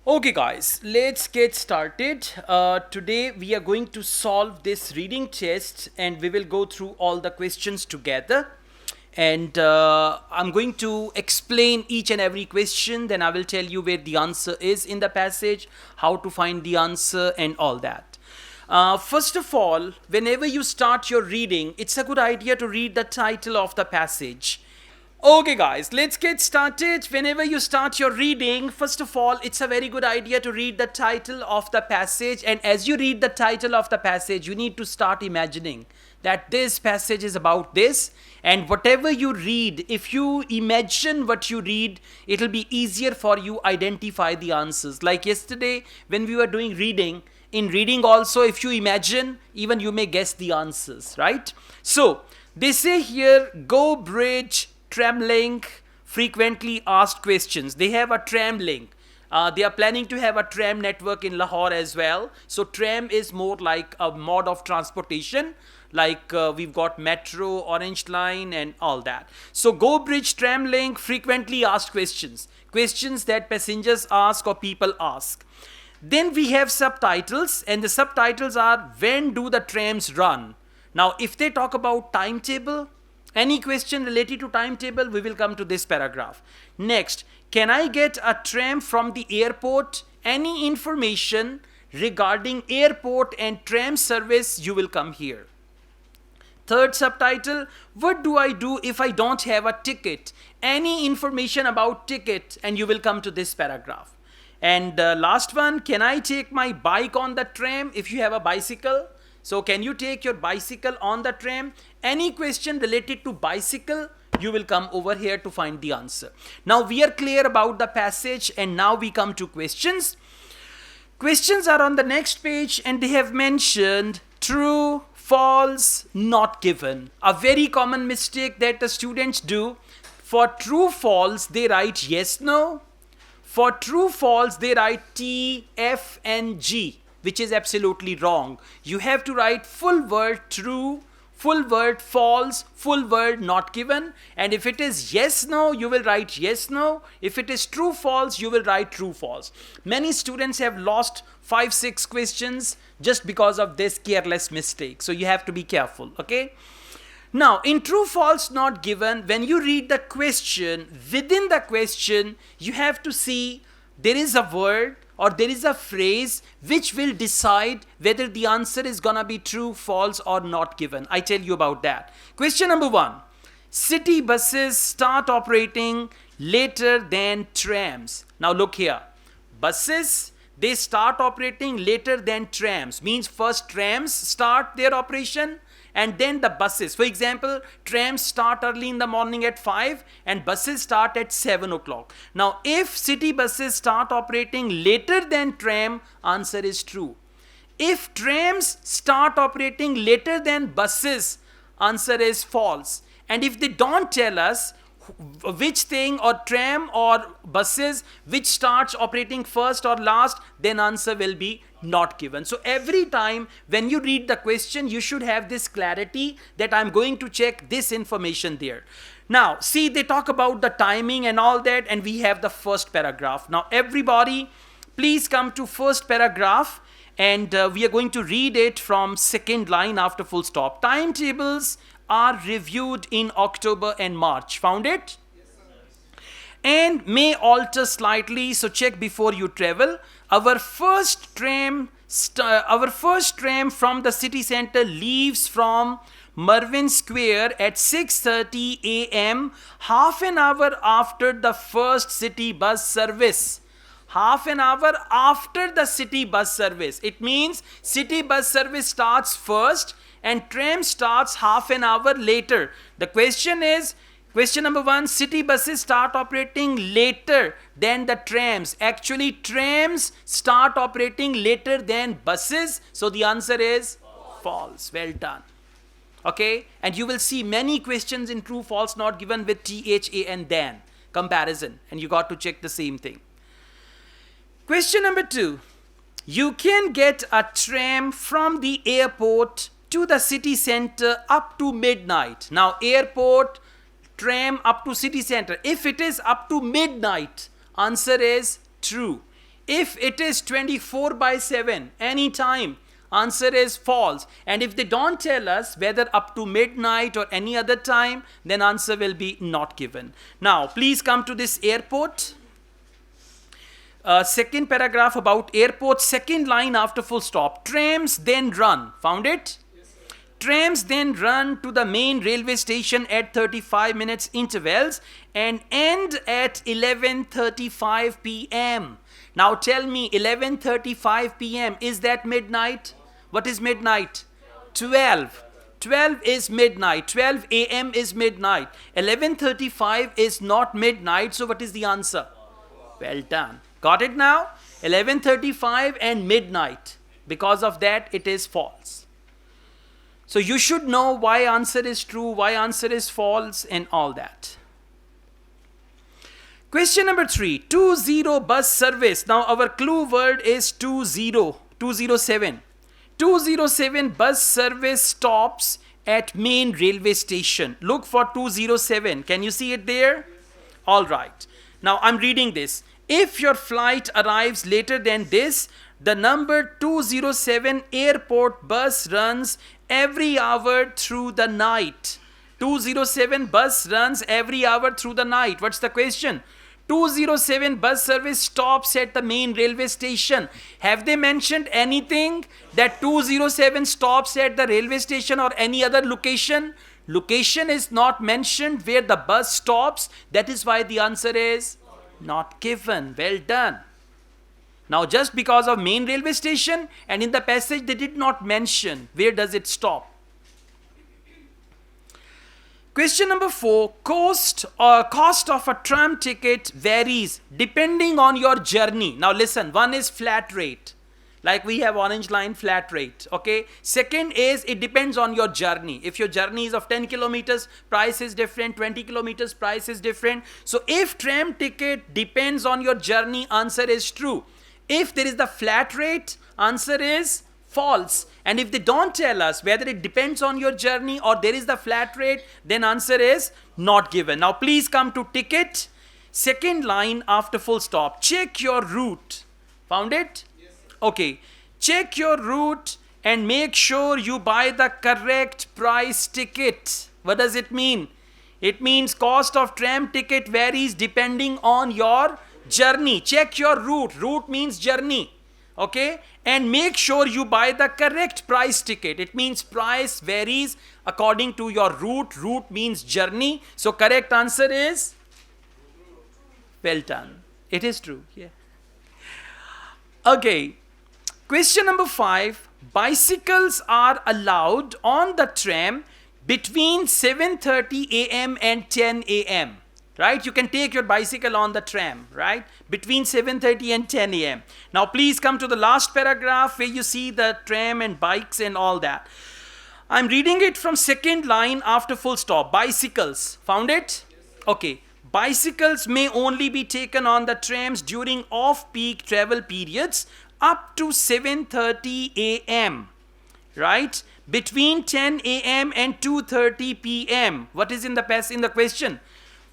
Okay guys, let's get started. Today we are going to solve this reading test and we will go through all the questions together. And I'm going to explain each and every question, then I will tell you where the answer is in the passage, how to find the answer and all that. First of all, whenever you start your reading, it's a good idea to read the title of the passage. Okay guys, let's get started. Whenever you start your reading, first of all, it's a very good idea to read the title of the passage, and as you read the title of the passage, you need to start imagining that this passage is about this, and whatever you read, if you imagine what you read, it'll be easier for you identify the answers. Like yesterday when we were doing reading, in reading also, if you imagine, even you may guess the answers, right? So they say here, go bridge tram link, frequently asked questions. They have a tram link. They are planning to have a tram network in Lahore as well. So tram is more like a mode of transportation, like we've got metro, orange line and all that. So go bridge tram link, frequently asked questions, questions that passengers ask or people ask. Then we have subtitles, and the subtitles are, when do the trams run? Now if they talk about timetable, any question related to timetable, we will come to this paragraph. Next, can I get a tram from the airport? Any information regarding airport and tram service, you will come here. Third subtitle, what do I do if I don't have a ticket? Any information about ticket, and you will come to this paragraph. And last one, can I take my bike on the tram if you have a bicycle? So can you take your bicycle on the tram? Any question related to bicycle, you will come over here to find the answer. Now we are clear about the passage, and now we come to questions. Questions are on the next page, and they have mentioned true, false, not given. A very common mistake that the students do. For true, false, they write yes, no. For true, false, they write T, F and G, which is absolutely wrong. You have to write full word true, full word false, full word not given. And if it is yes, no, you will write yes, no. If it is true, false, you will write true, false. Many students have lost 5-6 questions just because of this careless mistake. So you have to be careful, okay? Now, in true, false, not given, when you read the question, within the question, you have to see there is a word or there is a phrase which will decide whether the answer is gonna be true, false or not given. I tell you about that. Question number 1. City buses start operating later than trams. Now look here. Buses, they start operating later than trams. Means first trams start their operation and then the buses. For example, trams start early in the morning at 5 and buses start at 7 o'clock. Now, if city buses start operating later than tram, answer is true. If trams start operating later than buses, answer is false. And if they don't tell us which thing, or tram or buses, which starts operating first or last, then answer will be not given. So every time when you read the question, you should have this clarity that I'm going to check this information there. Now see, they talk about the timing and all that, and we have the first paragraph. Now everybody please come to first paragraph, and we are going to read it from second line after full stop. Timetables are reviewed in October and March. Found it? Yes, sir. And may alter slightly, so check before you travel. Our first tram from the city center leaves from Mervyn Square at 6:30 a.m. half an hour after the first city bus service. Half an hour after the city bus service. It means city bus service starts first and tram starts half an hour later. The question is, question number 1, city buses start operating later than the trams. Actually, trams start operating later than buses. So the answer is false. Well done. Okay, and you will see many questions in true, false, not given with THA and then comparison, and you got to check the same thing. Question number 2, you can get a tram from the airport to the city center up to midnight. Now airport, tram up to city center. If it is up to midnight, answer is true. If it is 24/7, anytime, answer is false. And if they don't tell us whether up to midnight or any other time, then answer will be not given. Now, please come to this airport. Second paragraph about airport, second line after full stop. Trams then run. Found it? Trams then run to the main railway station at 35 minutes intervals and end at 11:35 p.m. Now tell me, 11:35 p.m., is that midnight? What is midnight? 12. 12 is midnight. 12 a.m. is midnight. 11:35 is not midnight. So what is the answer? Well done. Got it now? 11:35 and midnight. Because of that, it is false. So you should know why answer is true, why answer is false, and all that. Question number 3, 20 bus service. Now our clue word is 207. 207 bus service stops at main railway station. Look for 207. Can you see it there? All right. Now I'm reading this. If your flight arrives later than this, the number 207 airport bus runs every hour through the night. 207 bus runs every hour through the night. What's the question? 207 bus service stops at the main railway station. Have they mentioned anything that 207 stops at the railway station or any other location? Location is not mentioned where the bus stops. That is why the answer is not given. Well done. Now just because of main railway station and in the passage they did not mention where does it stop. Question number 4, cost of a tram ticket varies depending on your journey. Now listen, one is flat rate, like we have Orange Line flat rate, okay. Second is it depends on your journey. If your journey is of 10 kilometers, price is different, 20 kilometers, price is different. So if tram ticket depends on your journey, answer is true. If there is the flat rate, answer is false. And if they don't tell us whether it depends on your journey or there is the flat rate, then answer is not given. Now please come to ticket. Second line after full stop. Check your route. Found it? Yes. Okay. Check your route and make sure you buy the correct price ticket. What does it mean? It means cost of tram ticket varies depending on your journey. Check your route. Route means journey. Okay, and make sure you buy the correct price ticket. It means price varies according to your route. Route means journey. So correct answer is well done. It is true. Yeah. Okay. Question number 5. Bicycles are allowed on the tram between 7:30 a.m. and 10 a.m. Right? You can take your bicycle on the tram, right? Between 7:30 and 10 a.m. Now please come to the last paragraph where you see the tram and bikes and all that. I'm reading it from second line after full stop. Bicycles. Found it? Okay. Bicycles may only be taken on the trams during off-peak travel periods up to 7:30 a.m. Right? Between 10 a.m. and 2:30 p.m. What is in the question?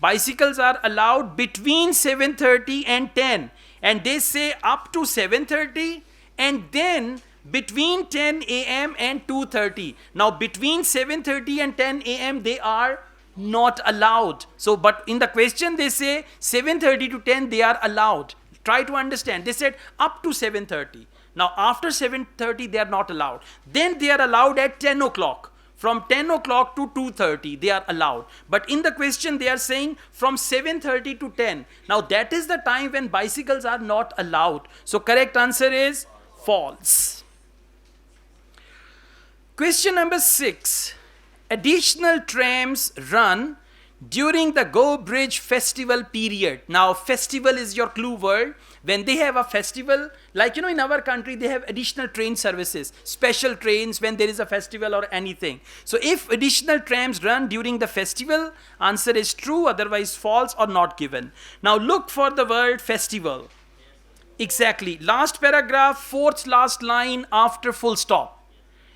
Bicycles are allowed between 7:30 and 10, and they say up to 7:30 and then between 10 a.m. and 2:30. Now between 7:30 and 10 a.m. they are not allowed. So but in the question they say 7:30 to 10 they are allowed. Try to understand. They said up to 7:30. Now after 7:30 they are not allowed. Then they are allowed at 10 o'clock. From 10 o'clock to 2:30 they are allowed. But in the question they are saying from 7:30 to 10. Now that is the time when bicycles are not allowed. So correct answer is false. Question number 6. Additional trams run during the Go Bridge festival period. Now festival is your clue word. When they have a festival, like in our country they have additional train services, special trains when there is a festival or anything. So if additional trams run during the festival, answer is true, otherwise false or not given. Now look for the word festival. Exactly. Last paragraph, fourth last line after full stop.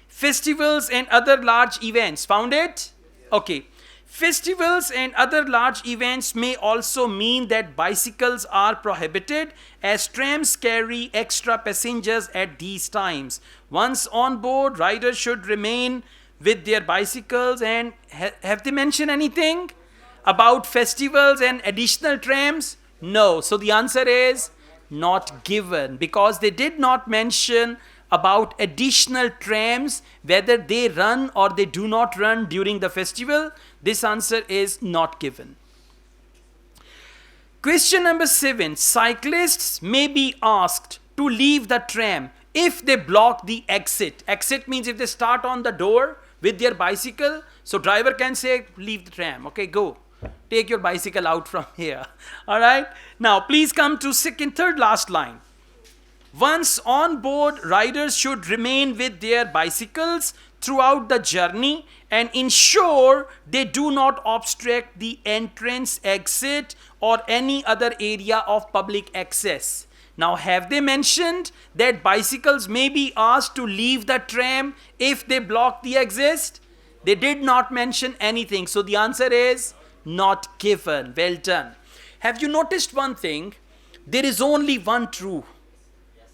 Festivals and other large events. Found it? Okay. Festivals and other large events may also mean that bicycles are prohibited, as trams carry extra passengers at these times. Once on board, riders should remain with their bicycles. And have they mentioned anything about festivals and additional trams? No. So the answer is not given, because they did not mention about additional trams, whether they run or they do not run during the festival. This answer is not given. Question number 7. Cyclists may be asked to leave the tram if they block the exit. Exit means if they start on the door with their bicycle, so driver can say, leave the tram, okay, go. Take your bicycle out from here. All right. Now, please come to third last line. Once on board, riders should remain with their bicycles throughout the journey and ensure they do not obstruct the entrance, exit, or any other area of public access. Now, have they mentioned that bicycles may be asked to leave the tram if they block the exit? They did not mention anything. So the answer is not given. Well done. Have you noticed one thing? There is only one true.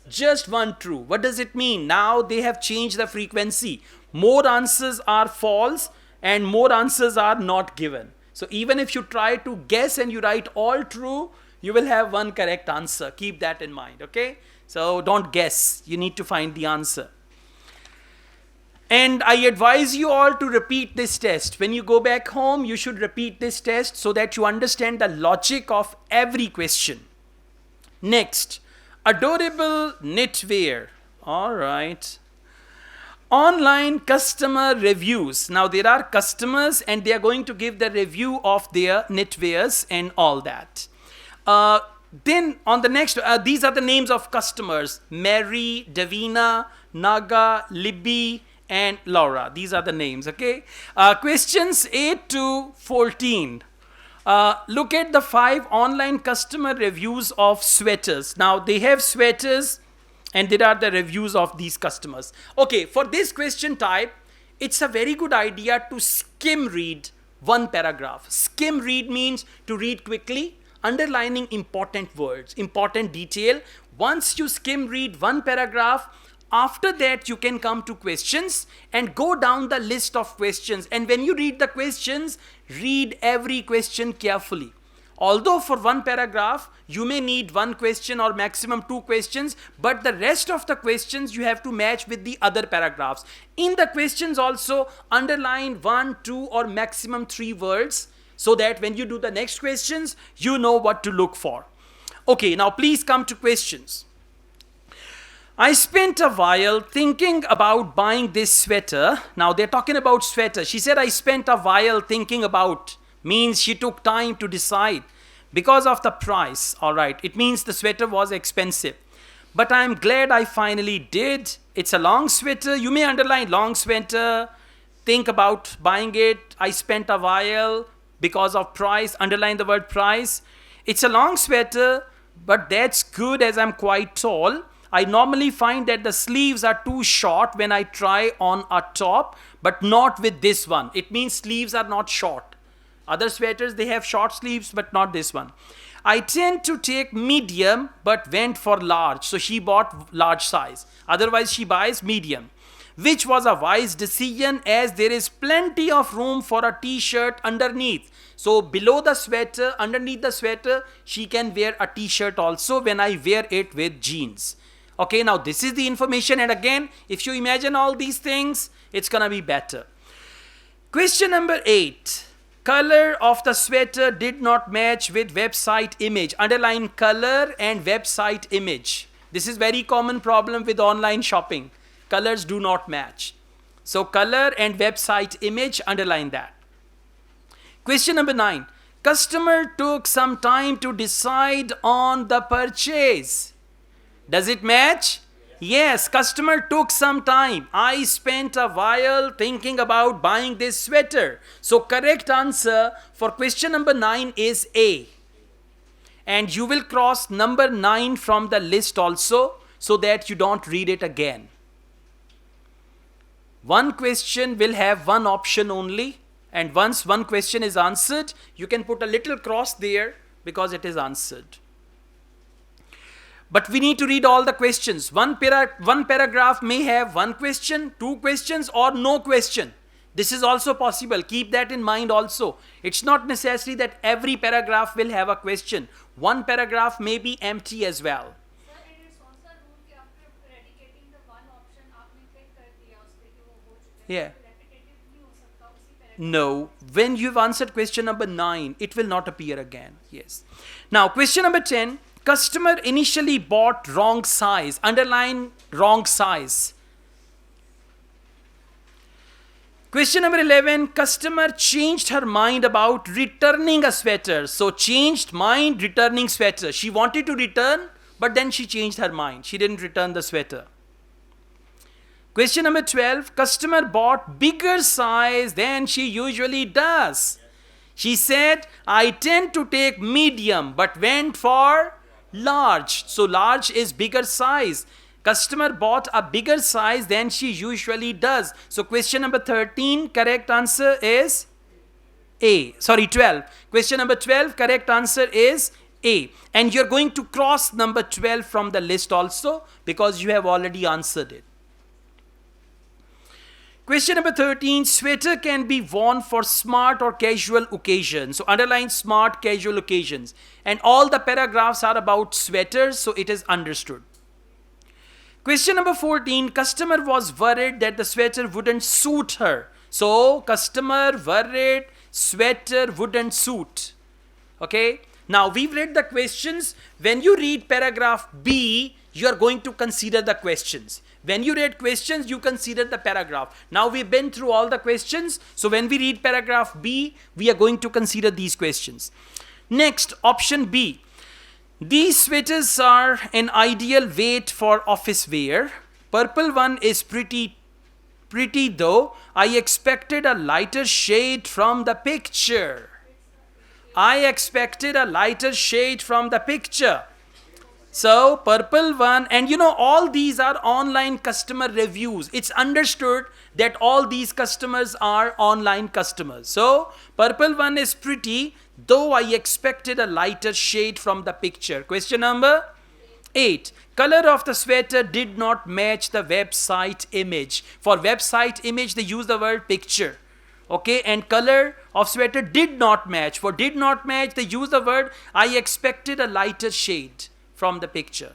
Just one true. What does it mean? Now they have changed the frequency. More answers are false and more answers are not given. So even if you try to guess and you write all true, you will have one correct answer. Keep that in mind, okay? So don't guess. You need to find the answer. And I advise you all to repeat this test. When you go back home, you should repeat this test so that you understand the logic of every question. Next, adorable knitwear. All right. Online customer reviews. Now there are customers and they are going to give the review of their knitwears and all that. Then on the next, these are the names of customers. Mary, Davina, Naga, Libby, and Laura. These are the names, okay? Questions 8 to 14. Look at the 5 online customer reviews of sweaters. Now they have sweaters and there are the reviews of these customers. Okay, for this question type, it's a very good idea to skim read one paragraph. Skim read means to read quickly, underlining important words, important detail. Once you skim read one paragraph, after that you can come to questions and go down the list of questions. And when you read the questions, read every question carefully. Although for one paragraph, you may need one question or maximum 2 questions, but the rest of the questions you have to match with the other paragraphs. In the questions also, underline 1, 2 or maximum 3 words so that when you do the next questions, you know what to look for. Okay, now please come to questions. I spent a while thinking about buying this sweater. Now they're talking about sweater. She said, I spent a while thinking about, means she took time to decide because of the price. All right, it means the sweater was expensive. But I'm glad I finally did. It's a long sweater. You may underline long sweater. Think about buying it. I spent a while because of price. Underline the word price. It's a long sweater, but that's good as I'm quite tall. I normally find that the sleeves are too short when I try on a top, but not with this one. It means sleeves are not short. Other sweaters, they have short sleeves, but not this one. I tend to take medium, but went for large. So she bought large size. Otherwise, she buys medium, which was a wise decision as there is plenty of room for a t-shirt underneath. So below the sweater, underneath the sweater, she can wear a t-shirt also when I wear it with jeans. Okay, now this is the information, and again, if you imagine all these things, it's gonna be better. Question number 8. Color of the sweater did not match with website image. Underline color and website image. This is very common problem with online shopping. Colors do not match. So color and website image, underline that. Question number 9. Customer took some time to decide on the purchase. Does it match? Yes, customer took some time. I spent a while thinking about buying this sweater. So correct answer for question number 9 is A. And you will cross number 9 from the list also so that you don't read it again. One question will have one option only And once one question is answered, you can put a little cross there because it is answered. But we need to read all the questions. One paragraph may have one question, two questions, or no question. This is also possible. Keep that in mind also. It's not necessary that every paragraph will have a question. One paragraph may be empty as well. Sir, and it's also a rule कि after eradicating the one option आपने click कर दिया उस पे कि वो हो चुका है. Yeah. Repetitive नहीं हो सकता उसी paragraph. No. When you've answered question number 9, it will not appear again. Yes. Now, question number 10. Customer initially bought wrong size. Underline wrong size. Question number 11, customer changed her mind about returning a sweater. So changed mind, returning sweater. She wanted to return, but then she changed her mind. She didn't return the sweater. Question number 12, customer bought bigger size than she usually does. She said, I tend to take medium, but went for large. So large is bigger size. Customer bought a bigger size than she usually does. So question number 13, correct answer is A. Sorry, 12. Question number 12, correct answer is A. And you're going to cross number 12 from the list also because you have already answered it. Question number 13, sweater can be worn for smart or casual occasions. So underline smart, casual occasions. And all the paragraphs are about sweaters, so it is understood. Question number 14, customer was worried that the sweater wouldn't suit her. So, customer worried sweater wouldn't suit. Okay. Now, we've read the questions. When you read paragraph B, you are going to consider the questions. When you read questions, you consider the paragraph. Now, we've been through all the questions. So, when we read paragraph B, we are going to consider these questions. Next, option B. These sweaters are an ideal weight for office wear. Purple one is pretty though. I expected a lighter shade from the picture. I expected a lighter shade from the picture. So purple one, and you know all these are online customer reviews. It's understood that all these customers are online customers. So purple one is pretty, though I expected a lighter shade from the picture. Question number 8. Color of the sweater did not match the website image. For website image, they use the word picture. Okay, and color of sweater did not match. For did not match, they use the word I expected a lighter shade from the picture.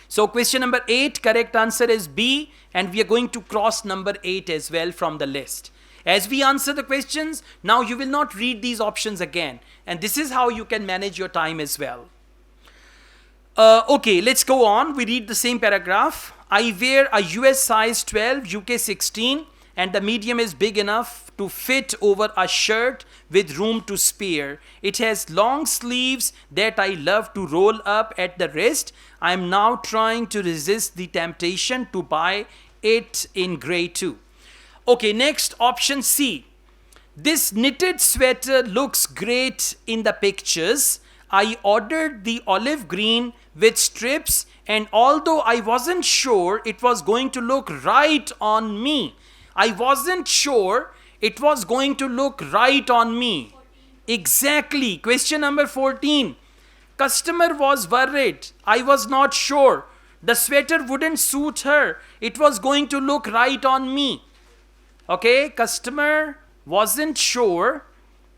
So question number 8, correct answer is B, and we are going to cross number 8 as well from the list. As we answer the questions, now you will not read these options again. And this is how you can manage your time as well. Okay, let's go on. We read the same paragraph. I wear a US size 12, UK 16, and the medium is big enough to fit over a shirt with room to spare. It has long sleeves that I love to roll up at the wrist. I am now trying to resist the temptation to buy it in gray too. Okay, next option C. This knitted sweater looks great in the pictures. I ordered the olive green with strips, and although I wasn't sure it was going to look right on me, I wasn't sure it was going to look right on me. Exactly. Question number 14. Customer was worried. I was not sure. The sweater wouldn't suit her. It was going to look right on me. Okay, customer wasn't sure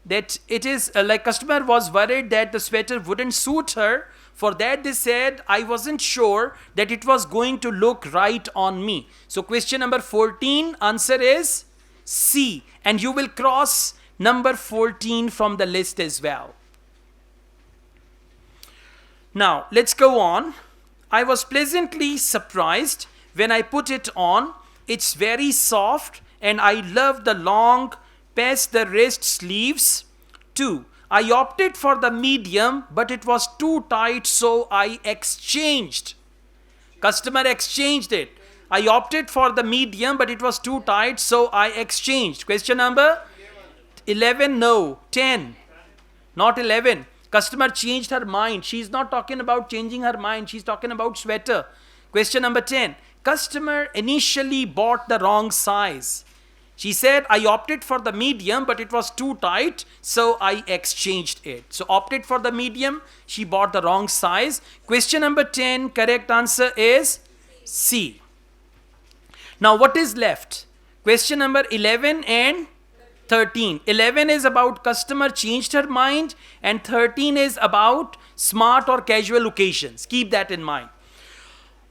that it is customer was worried that the sweater wouldn't suit her. For that they said, I wasn't sure that it was going to look right on me. So question number 14, answer is C. And you will cross number 14 from the list as well. Now, let's go on. I was pleasantly surprised when I put it on. It's very soft, and I love the long past the wrist sleeves too. I opted for the medium, but it was too tight, so I exchanged. Customer exchanged it. I opted for the medium, but it was too tight, so I exchanged. Question number 11, no. 10, not 11. Customer changed her mind. She's not talking about changing her mind. She's talking about sweater. Question number 10. Customer initially bought the wrong size. She said, I opted for the medium, but it was too tight, so I exchanged it. So opted for the medium, she bought the wrong size. Question number 10, correct answer is C. Now what is left? Question number 11 and 13. 11 is about customer changed her mind, and 13 is about smart or casual occasions. Keep that in mind.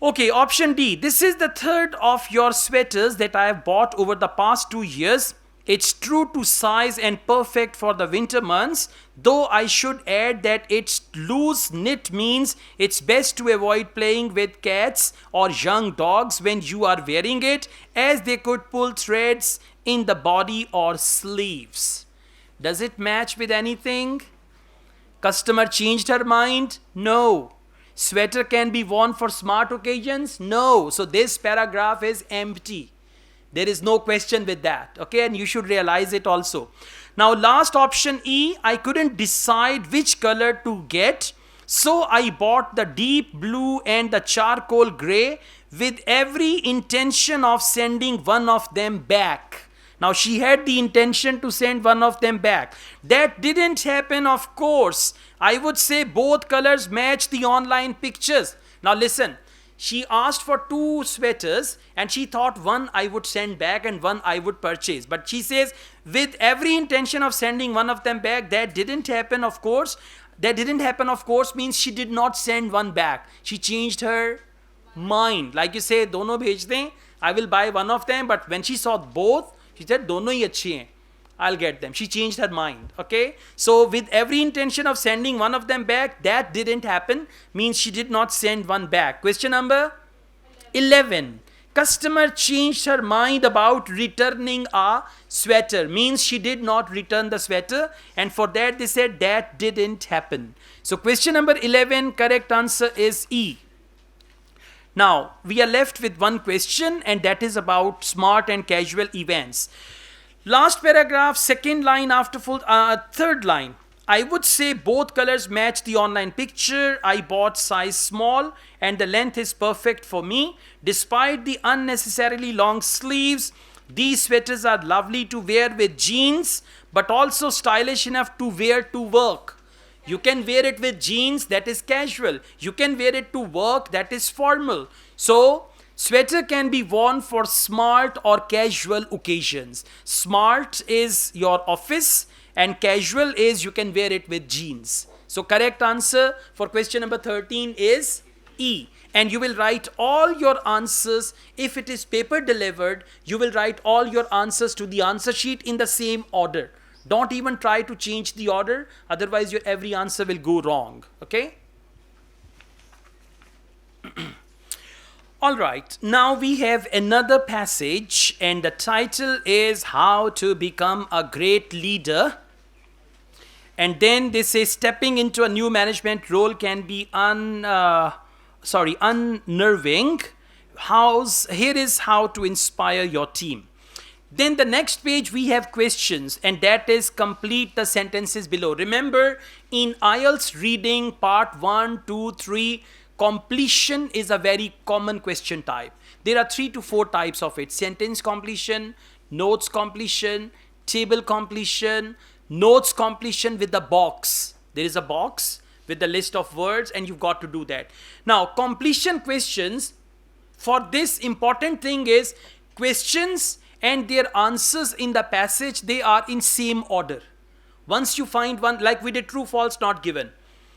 Okay, option D. This is the third of your sweaters that I have bought over the past 2 years. It's true to size and perfect for the winter months, though I should add that its loose knit means it's best to avoid playing with cats or young dogs when you are wearing it, as they could pull threads in the body or sleeves. Does it match with anything? Customer changed her mind? No. Sweater can be worn for smart occasions? No. So this paragraph is empty. There is no question with that. Okay, and you should realize it also. Now last option E, I couldn't decide which color to get, so I bought the deep blue and the charcoal gray with every intention of sending one of them back. Now she had the intention to send one of them back. That didn't happen, of course. I would say both colors match the online pictures. Now listen, she asked for 2 sweaters and she thought one I would send back and one I would purchase. But she says with every intention of sending one of them back. That didn't happen, of course. That didn't happen, of course, means she did not send one back. She changed her mind. Like you say, dono bhej dein, I will buy one of them. But when she saw both, she said, dono hi achhe hain, I'll get them. She changed her mind. Okay. So with every intention of sending one of them back, that didn't happen, means she did not send one back. Question number 11. Customer changed her mind about returning a sweater, means she did not return the sweater, and for that they said that didn't happen. So question number 11, correct answer is E. Now we are left with one question, and that is about smart and casual events. Last paragraph, second line after third line. I would say both colors match the online picture. I bought size small and the length is perfect for me. Despite the unnecessarily long sleeves, these sweaters are lovely to wear with jeans, but also stylish enough to wear to work. You can wear it with jeans, that is casual. You can wear it to work, that is formal. So sweater can be worn for smart or casual occasions. Smart is your office and casual is you can wear it with jeans. So correct answer for question number 13 is E. And you will write all your answers. If it is paper delivered, you will write all your answers to the answer sheet in the same order. Don't even try to change the order, otherwise your every answer will go wrong. Okay? All right, now we have another passage and the title is How to Become a Great Leader. And then they say stepping into a new management role can be unnerving. Here is how to inspire your team. Then the next page we have questions, and that is complete the sentences below. Remember, in IELTS reading part 1, 2, 3, completion is a very common question type. There are 3 to 4 types of it. Sentence completion, notes completion, table completion, notes completion with the box. There is a box with the list of words and you've got to do that. Now, completion questions, for this important thing is questions and their answers in the passage, they are in same order. Once you find one, like we did true, false, not given.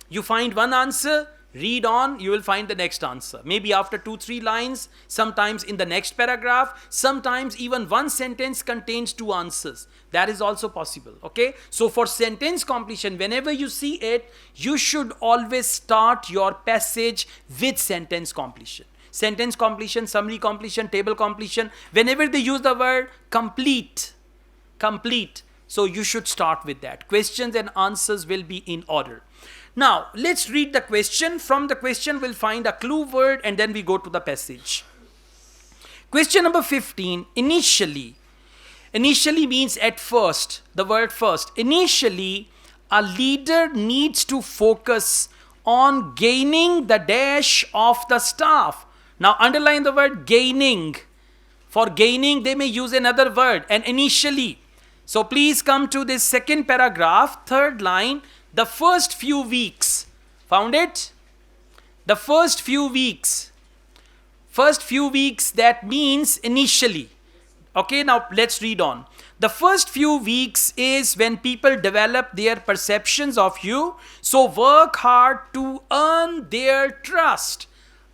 You find one answer, read on, you will find the next answer. Maybe after 2-3 lines, sometimes in the next paragraph, sometimes even one sentence contains 2 answers. That is also possible, okay? So for sentence completion, whenever you see it, you should always start your passage with sentence completion. Sentence completion, summary completion, table completion, whenever they use the word complete, so you should start with that. Questions and answers will be in order. Now, let's read the question. From the question, we'll find a clue word and then we go to the passage. Question number 15, initially. Initially means at first, the word first. Initially, a leader needs to focus on gaining the dash of the staff. Now, underline the word gaining. For gaining, they may use another word. And initially. So please come to this second paragraph, third line, the first few weeks. Found it? The first few weeks. First few weeks, that means initially. Okay, now let's read on. The first few weeks is when people develop their perceptions of you. So work hard to earn their trust.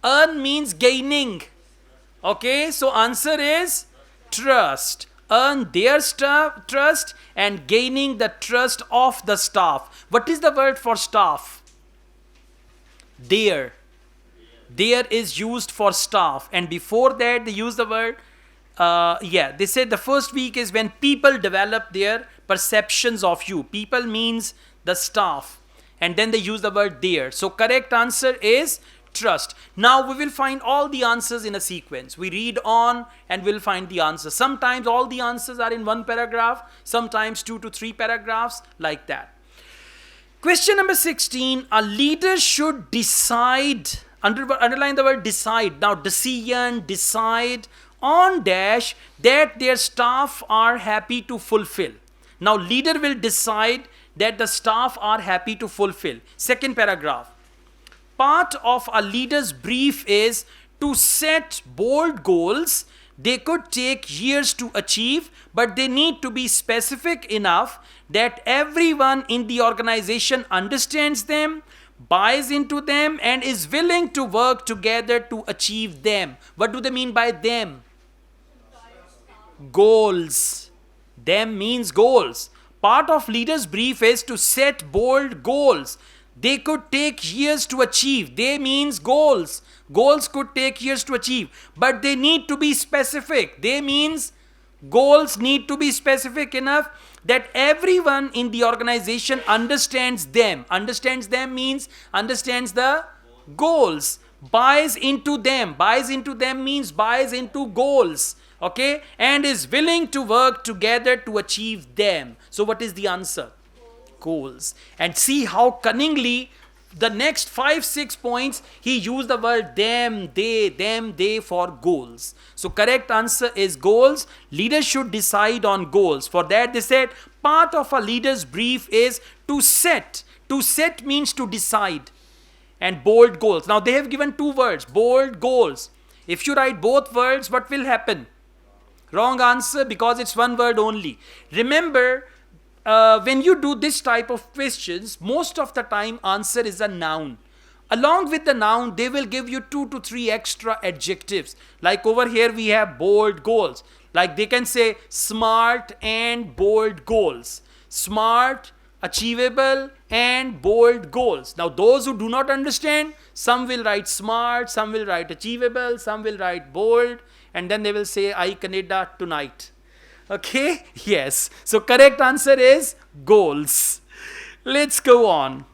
Earn means gaining. Okay, so answer is trust. Earn their trust and gaining the trust of the staff. What is the word for staff? Their. There is used for staff, and before that they use the word they said the first week is when people develop their perceptions of you. People means the staff, and then they use the word there. So correct answer is trust. Now we will find all the answers in a sequence. We read on and we'll find the answers. Sometimes all the answers are in one paragraph, sometimes 2 to 3 paragraphs, like that. Question number 16, a leader should decide. Underline the word decide. Now decision, decide on dash that their staff are happy to fulfill. Now leader will decide that the staff are happy to fulfill. Second paragraph. Part of a leader's brief is to set bold goals. They could take years to achieve, but they need to be specific enough that everyone in the organization understands them, buys into them, and is willing to work together to achieve them. What do they mean by them? Goals. Them means goals. Part of leader's brief is to set bold goals. They could take years to achieve. They means goals. Goals could take years to achieve, but they need to be specific. They means goals need to be specific enough that everyone in the organization understands them. Understands them means understands the goals. Buys into them. Buys into them means buys into goals. Okay? And is willing to work together to achieve them. So what is the answer? Goals. And see how cunningly the next 5-6 points he used the word them, they for goals. So correct answer is goals. Leaders should decide on goals. For that they said part of a leader's brief is to set. To set means to decide. And bold goals. Now they have given 2 words, bold goals. If you write both words, what will happen? Wrong answer, because it's one word only. Remember, when you do this type of questions, most of the time answer is a noun. Along with the noun, they will give you 2 to 3 extra adjectives. Like over here we have bold goals. Like they can say smart and bold goals. Smart, achievable and bold goals. Now those who do not understand, some will write smart, some will write achievable, some will write bold, and then they will say I Canada tonight. Okay? Yes. So correct answer is goals. Let's go on.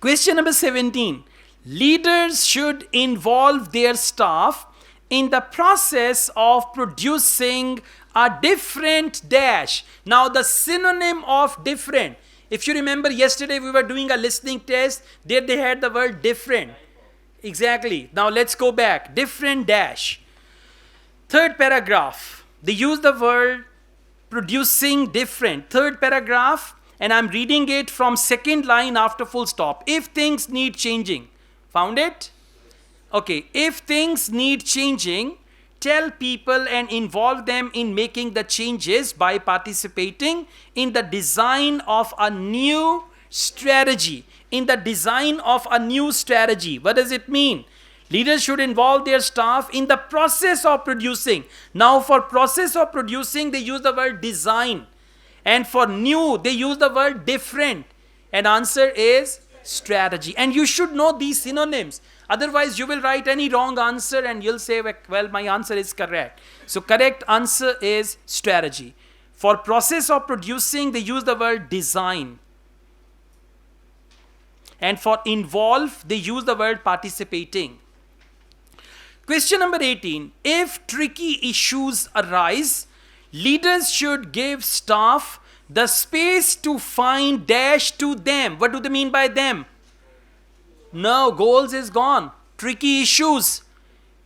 Question number 17. Leaders should involve their staff in the process of producing a different dash. Now the synonym of different. If you remember yesterday we were doing a listening test. There they had the word different. Exactly. Now let's go back. Different dash. Third paragraph. They use the word producing different. Third paragraph, and I'm reading it from second line after full stop. If things need changing. Found it? Okay. If things need changing, tell people and involve them in making the changes by participating in the design of a new strategy. In the design of a new strategy. What does it mean? Leaders should involve their staff in the process of producing. Now for process of producing, they use the word design. And for new, they use the word different. And answer is strategy. And you should know these synonyms. Otherwise, you will write any wrong answer and you'll say, well, my answer is correct. So correct answer is strategy. For process of producing, they use the word design. And for involve, they use the word participating. Question number 18. If tricky issues arise, leaders should give staff the space to find dash to them. What do they mean by them? No, goals is gone. Tricky issues.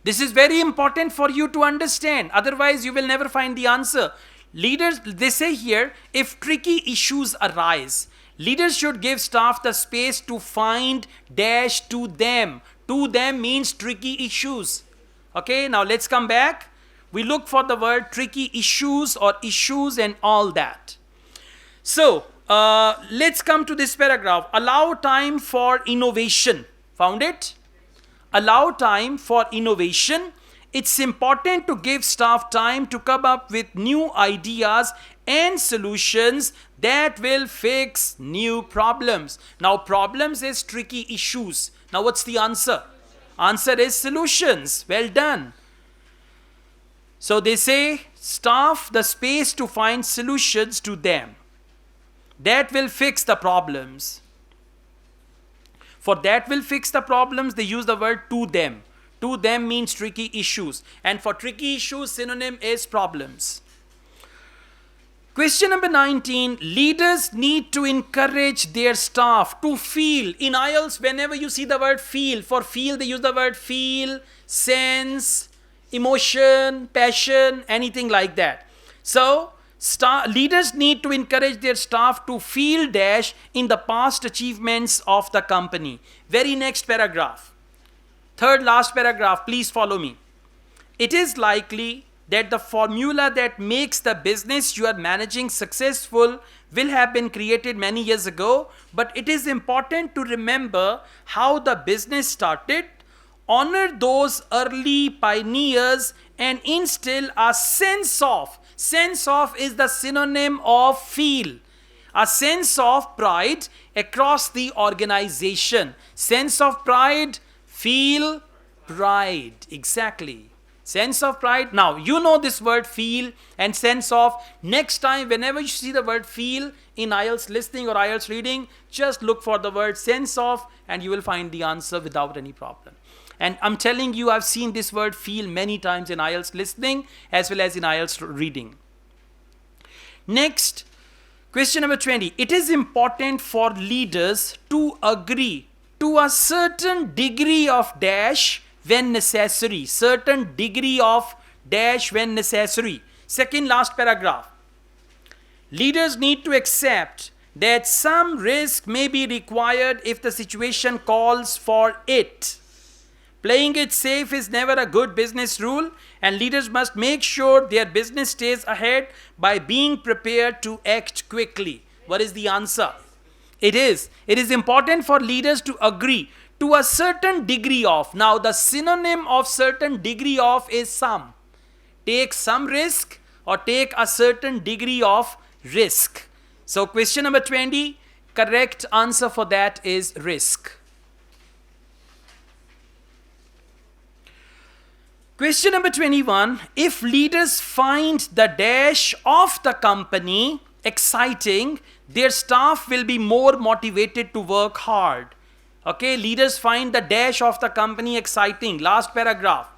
This is very important for you to understand. Otherwise, you will never find the answer. Leaders, they say here, if tricky issues arise, leaders should give staff the space to find dash to them. To them means tricky issues. Okay, now let's come back. We look for the word tricky issues or issues and all that. So, let's come to this paragraph. Allow time for innovation. Found it? Allow time for innovation. It's important to give staff time to come up with new ideas and solutions that will fix new problems. Now, problems is tricky issues. Now, what's the answer? Answer is solutions. Well done. So they say staff the space to find solutions to them that will fix the problems. For that will fix the problems, they use the word to them. To them means tricky issues. And for tricky issues, synonym is problems. Question number 19. Leaders need to encourage their staff to feel. In IELTS, whenever you see the word feel, for feel they use the word feel, sense, emotion, passion, anything like that. So, leaders need to encourage their staff to feel dash in the past achievements of the company. Very next paragraph. Third last paragraph, please follow me. It is likely that the formula that makes the business you are managing successful will have been created many years ago, but it is important to remember how the business started, honor those early pioneers, and instill a sense of is the synonym of feel. A sense of pride across the organization. Sense of pride, feel, pride. Exactly. Sense of pride. Now, you know this word feel and sense of. Next time, whenever you see the word feel in IELTS listening or IELTS reading, just look for the word sense of and you will find the answer without any problem. And I'm telling you, I've seen this word feel many times in IELTS listening as well as in IELTS reading. Next, question number 20. It is important for leaders to agree to a certain degree of dash when necessary. Certain degree of dash when necessary. Second last paragraph. Leaders need to accept that some risk may be required if the situation calls for it. Playing it safe is never a good business rule, and leaders must make sure their business stays ahead by being prepared to act quickly. What is the answer? It is important for leaders to agree to a certain degree of. Now, the synonym of certain degree of is some. Take some risk or take a certain degree of risk. So, question number 20, correct answer for that is risk. Question number 21, if leaders find the dash of the company exciting, their staff will be more motivated to work hard. Okay, leaders find the dash of the company exciting. Last paragraph.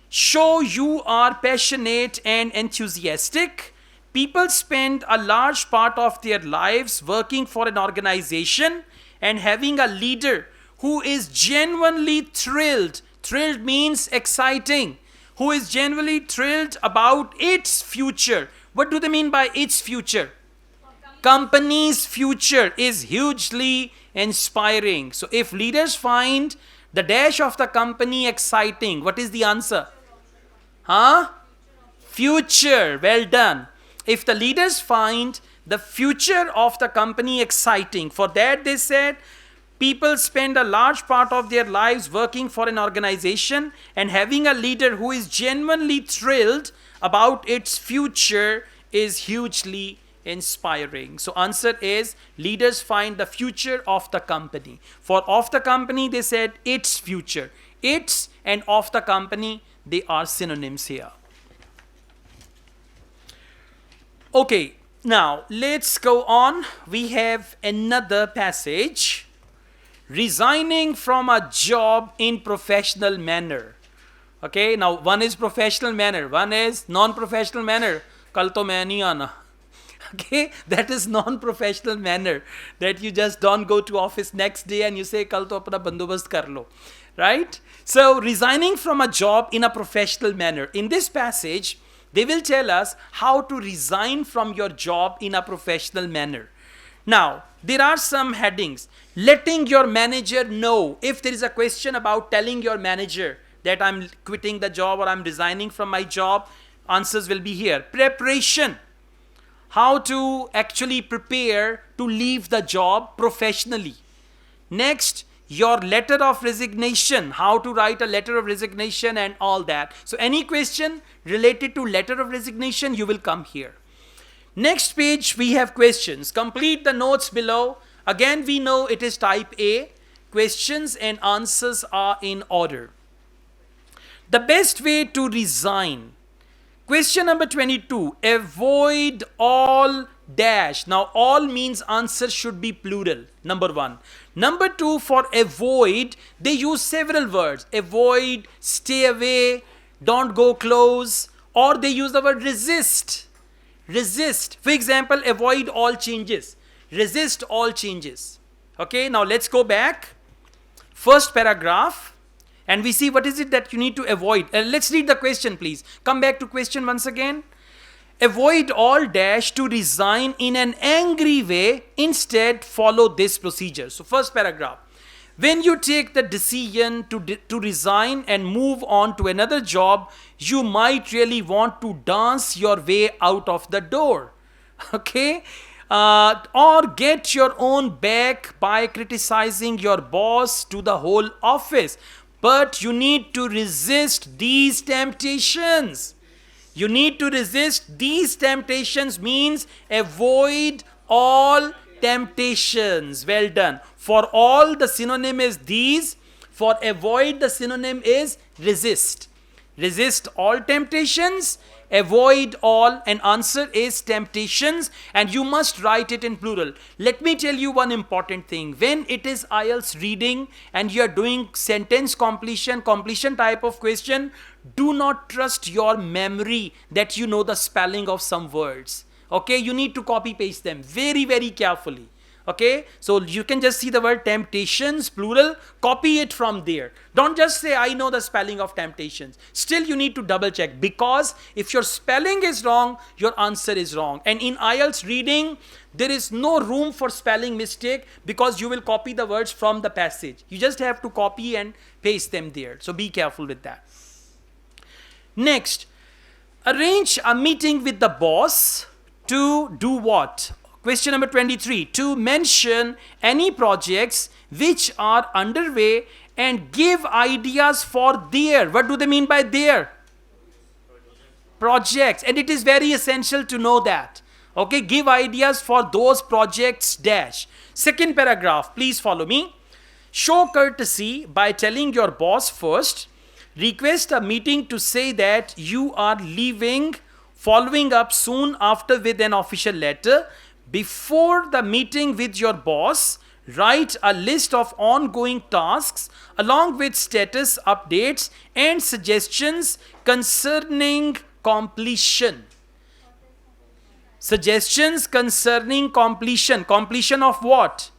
Show you are passionate and enthusiastic. People spend a large part of their lives working for an organization, and having a leader who is genuinely thrilled. Thrilled means exciting. Who is genuinely thrilled about its future. What do they mean by its future? Company's future is hugely inspiring. So if leaders find the dash of the company exciting, what is the answer? Future. Well done. If the leaders find the future of the company exciting, for that they said, people spend a large part of their lives working for an organization, and having a leader who is genuinely thrilled about its future is hugely inspiring. So answer is leaders find the future of the company. For of the company, they said its future. Its and of the company, they are synonyms here. Okay, now let's go on. We have another passage. Resigning from a job in professional manner. Okay, now one is professional manner, one is non-professional manner. Kal to main nahi aana. Okay, that is non-professional manner, that you just don't go to office next day and you say kal to apna bandobast kar lo. right? So resigning from a job in a professional manner. In this passage, they will tell us how to resign from your job in a professional manner. Now, there are some headings. Letting your manager know. If there is a question about telling your manager that I'm quitting the job or I'm resigning from my job, answers will be here. Preparation. How to actually prepare to leave the job professionally. Next, your letter of resignation, how to write a letter of resignation and all that. So any question related to letter of resignation, you will come here. Next page, we have questions. Complete the notes below. Again, we know it is type A. Questions and answers are in order. The best way to resign. Question number 22. Avoid all dash. Now, all means answer should be plural. Number 1. Number 2, for avoid, they use several words. Avoid, stay away, don't go close, or they use the word resist. Resist. For example, avoid all changes. Resist all changes. Okay, now let's go back. First paragraph. And we see what is it that you need to avoid. Let's read the question, please. Come back to question once again. Avoid all dash to resign in an angry way. Instead, follow this procedure. So first paragraph. When you take the decision to resign and move on to another job, you might really want to dance your way out of the door. Okay? Or get your own back by criticizing your boss to the whole office. But you need to resist these temptations. You need to resist these temptations means avoid all temptations. Well done. For all, the synonym is these. For avoid, the synonym is resist. Resist all temptations. Avoid all, and answer is temptations, and you must write it in plural. Let me tell you one important thing. When it is IELTS reading and you are doing sentence completion type of question, do not trust your memory that you know the spelling of some words. Okay, you need to copy paste them very, very carefully. Okay, so you can just see the word temptations, plural, copy it from there. Don't just say, I know the spelling of temptations. Still, you need to double check, because if your spelling is wrong, your answer is wrong. And in IELTS reading, there is no room for spelling mistake, because you will copy the words from the passage. You just have to copy and paste them there. So be careful with that. Next, arrange a meeting with the boss to do what? Question number 23, to mention any projects which are underway and give ideas for their, what do they mean by their? Projects. And it is very essential to know that. Okay, give ideas for those projects dash. Second paragraph, please follow me. Show courtesy by telling your boss first. Request a meeting to say that you are leaving, following up soon after with an official letter. Before the meeting with your boss, write a list of ongoing tasks along with status updates and suggestions concerning completion. Suggestions concerning completion. Completion of what?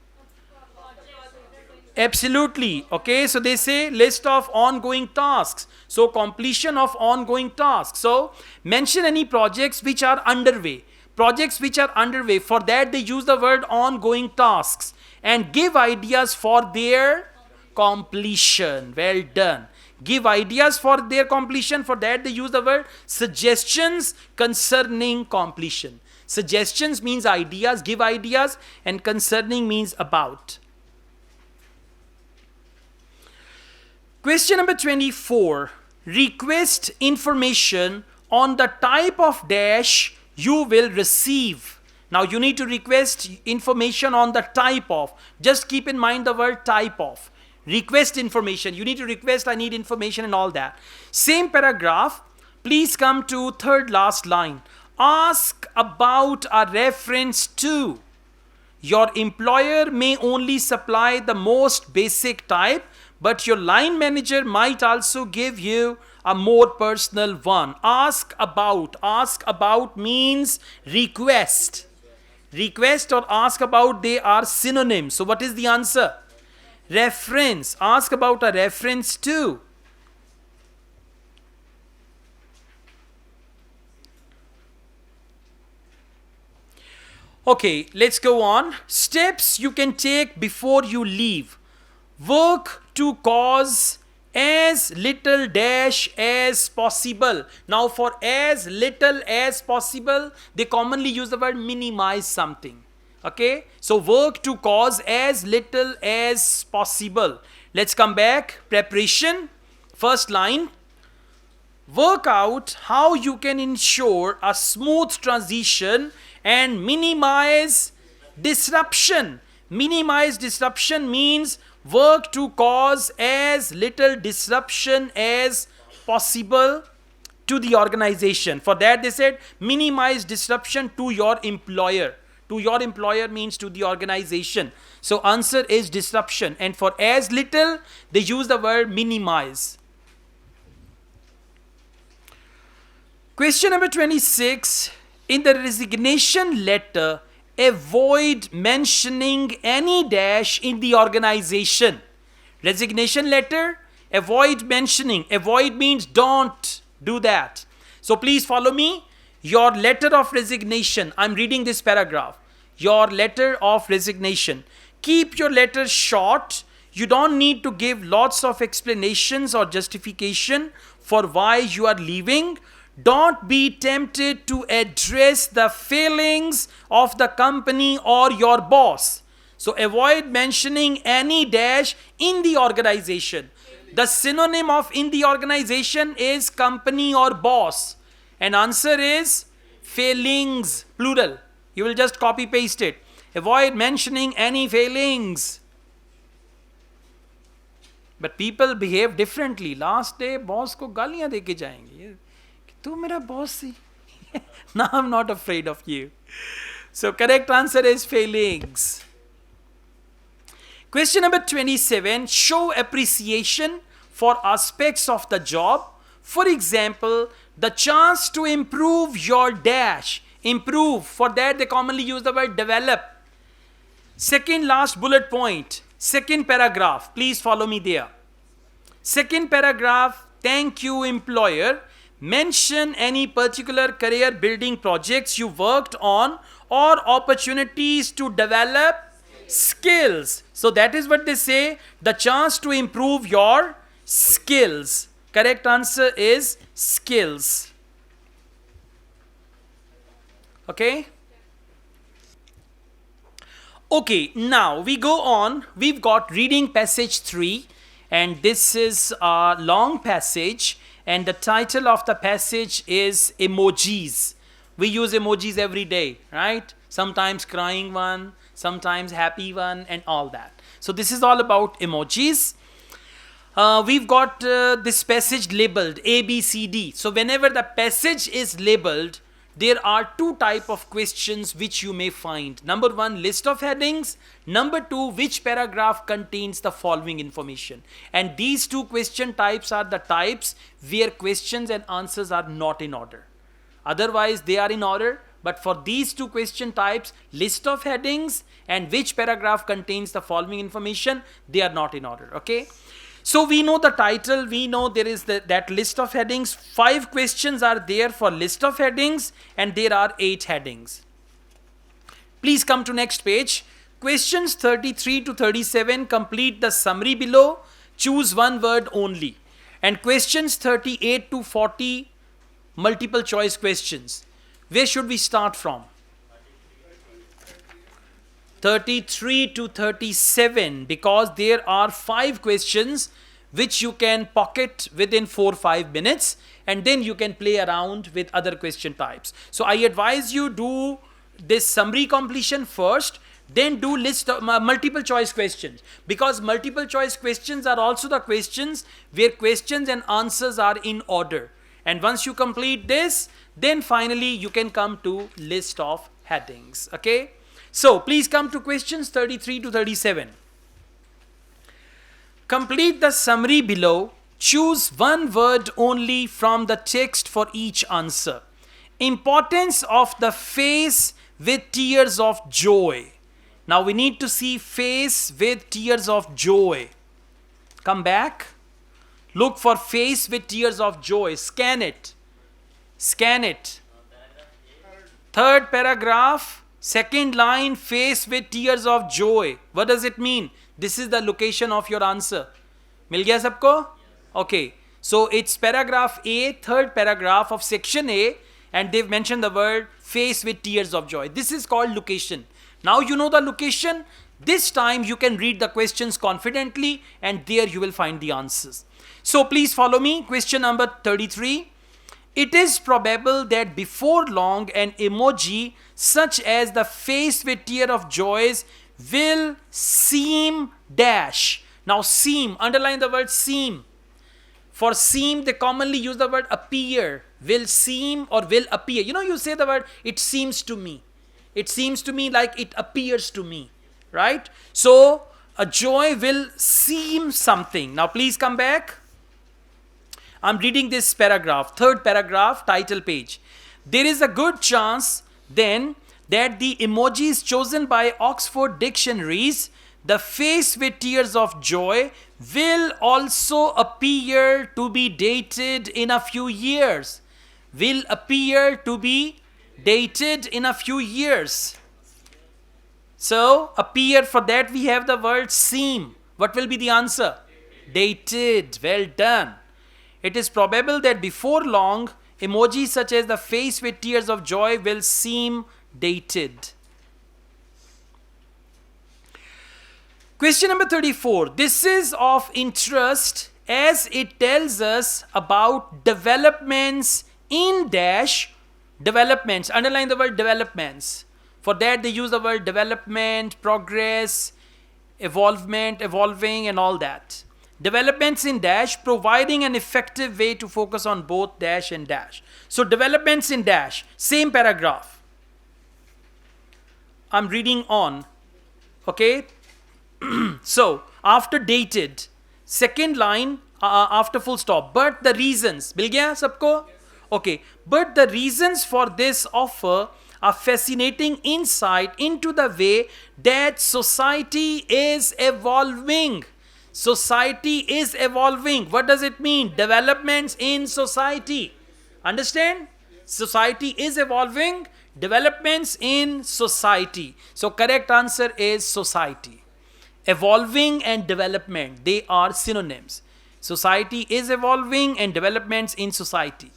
Absolutely. Okay, so they say list of ongoing tasks. So completion of ongoing tasks. So mention any projects which are underway. Projects which are underway. For that they use the word ongoing tasks. And give ideas for their completion. Well done. Give ideas for their completion. For that they use the word suggestions concerning completion. Suggestions means ideas, give ideas, and concerning means about. Question number 24. Request information on the type of dash you will receive. Now you need to request information on the type of. Just keep in mind the word type of. Request information. You need to request, I need information and all that. Same paragraph. Please come to third last line. Ask about a reference to. Your employer may only supply the most basic type, but your line manager might also give you a more personal one. Ask about. Ask about means request. Request or ask about, they are synonyms. So what is the answer? Reference. Ask about a reference too. Okay, let's go on. Steps you can take before you leave. Work to cause as little dash as possible. Now, for as little as possible, they commonly use the word minimize something. Okay, so work to cause as little as possible. Let's come back. Preparation. First line. Work out how you can ensure a smooth transition and minimize disruption. Minimize disruption means work to cause as little disruption as possible to the organization. For that they said minimize disruption to your employer. To your employer means to the organization. So answer is disruption, and for as little they use the word minimize. Question number 26. In the resignation letter, avoid mentioning any dash in the organization. Resignation letter, avoid mentioning. Avoid means don't do that. So please follow me. Your letter of resignation. I'm reading this paragraph. Your letter of resignation. Keep your letter short. You don't need to give lots of explanations or justification for why you are leaving. Don't be tempted to address the failings of the company or your boss. So avoid mentioning any dash in the organization. The synonym of in the organization is company or boss. And answer is failings, plural. You will just copy paste it. Avoid mentioning any failings. But people behave differently. Last day boss को गालियां दे के जाएंगे. तू मेरा boss he. Now I'm not afraid of you. So correct answer is failings. Question number 27. Show appreciation for aspects of the job. For example, the chance to improve your dash. Improve. For that they commonly use the word develop. Second last bullet point. Second paragraph. Please follow me there. Second paragraph. Thank you, employer. Mention any particular career building projects you worked on or opportunities to develop skills. So that is what they say, the chance to improve your skills. Correct answer is skills. Okay? Okay, now we go on. We've got reading passage 3, and this is a long passage. And the title of the passage is emojis. We use emojis every day, right? Sometimes crying one, sometimes happy one, and all that. So this is all about emojis. We've got this passage labeled A, B, C, D. So whenever the passage is labeled, there are two types of questions which you may find. Number one, list of headings. Number two, which paragraph contains the following information. And these two question types are the types where questions and answers are not in order. Otherwise, they are in order. But for these two question types, list of headings and which paragraph contains the following information, they are not in order. Okay. So we know the title, we know there is that list of headings. 5 questions are there for list of headings and there are 8 headings. Please come to next page. Questions 33 to 37, complete the summary below. Choose one word only. And questions 38 to 40, multiple choice questions. Where should we start from? 33 to 37, because there are 5 questions which you can pocket within 4-5 minutes, and then you can play around with other question types. So I advise you do this summary completion first, then do list of multiple choice questions, because multiple choice questions are also the questions where questions and answers are in order. And once you complete this, then finally you can come to list of headings. Okay. So please come to questions 33 to 37. Complete the summary below. Choose one word only from the text for each answer. Importance of the face with tears of joy. Now we need to see face with tears of joy. Come back. Look for face with tears of joy. Scan it. Scan it. Third paragraph, second line, face with tears of joy. What does it mean? This is the location of your answer. मिल गया सबको? Okay. So it's paragraph A, third paragraph of section A, and they've mentioned the word face with tears of joy. This is called location. Now you know the location. This time you can read the questions confidently, and there you will find the answers. So please follow me. Question number 33. It is probable that before long an emoji such as the face with tear of joys will seem dash. Now seem, underline the word seem. For seem, they commonly use the word appear. Will seem or will appear. You know, you say the word, it seems to me. It seems to me like it appears to me. Right? So, a joy will seem something. Now, please come back. I'm reading this paragraph, third paragraph, title page. There is a good chance then that the emojis chosen by Oxford dictionaries, the face with tears of joy, will also appear to be dated in a few years. Will appear to be dated in a few years. So, appear, for that we have the word seem. What will be the answer? Dated. Well done. It is probable that before long, emojis such as the face with tears of joy will seem dated. Question number 34. This is of interest as it tells us about developments in dash. Developments. Underline the word developments. For that they use the word development, progress, evolvement, evolving, and all that. Developments in dash, providing an effective way to focus on both dash and dash. So developments in dash, same paragraph. I'm reading on. Okay. So after dated, second line after full stop. But the reasons. मिल गया सबको? Okay. But the reasons for this offer a fascinating insight into the way that society is evolving. Society is evolving. What does it mean? Developments in society. Understand? Society is evolving. Developments in society. So correct answer is society. Evolving and development, they are synonyms. Society is evolving and developments in society.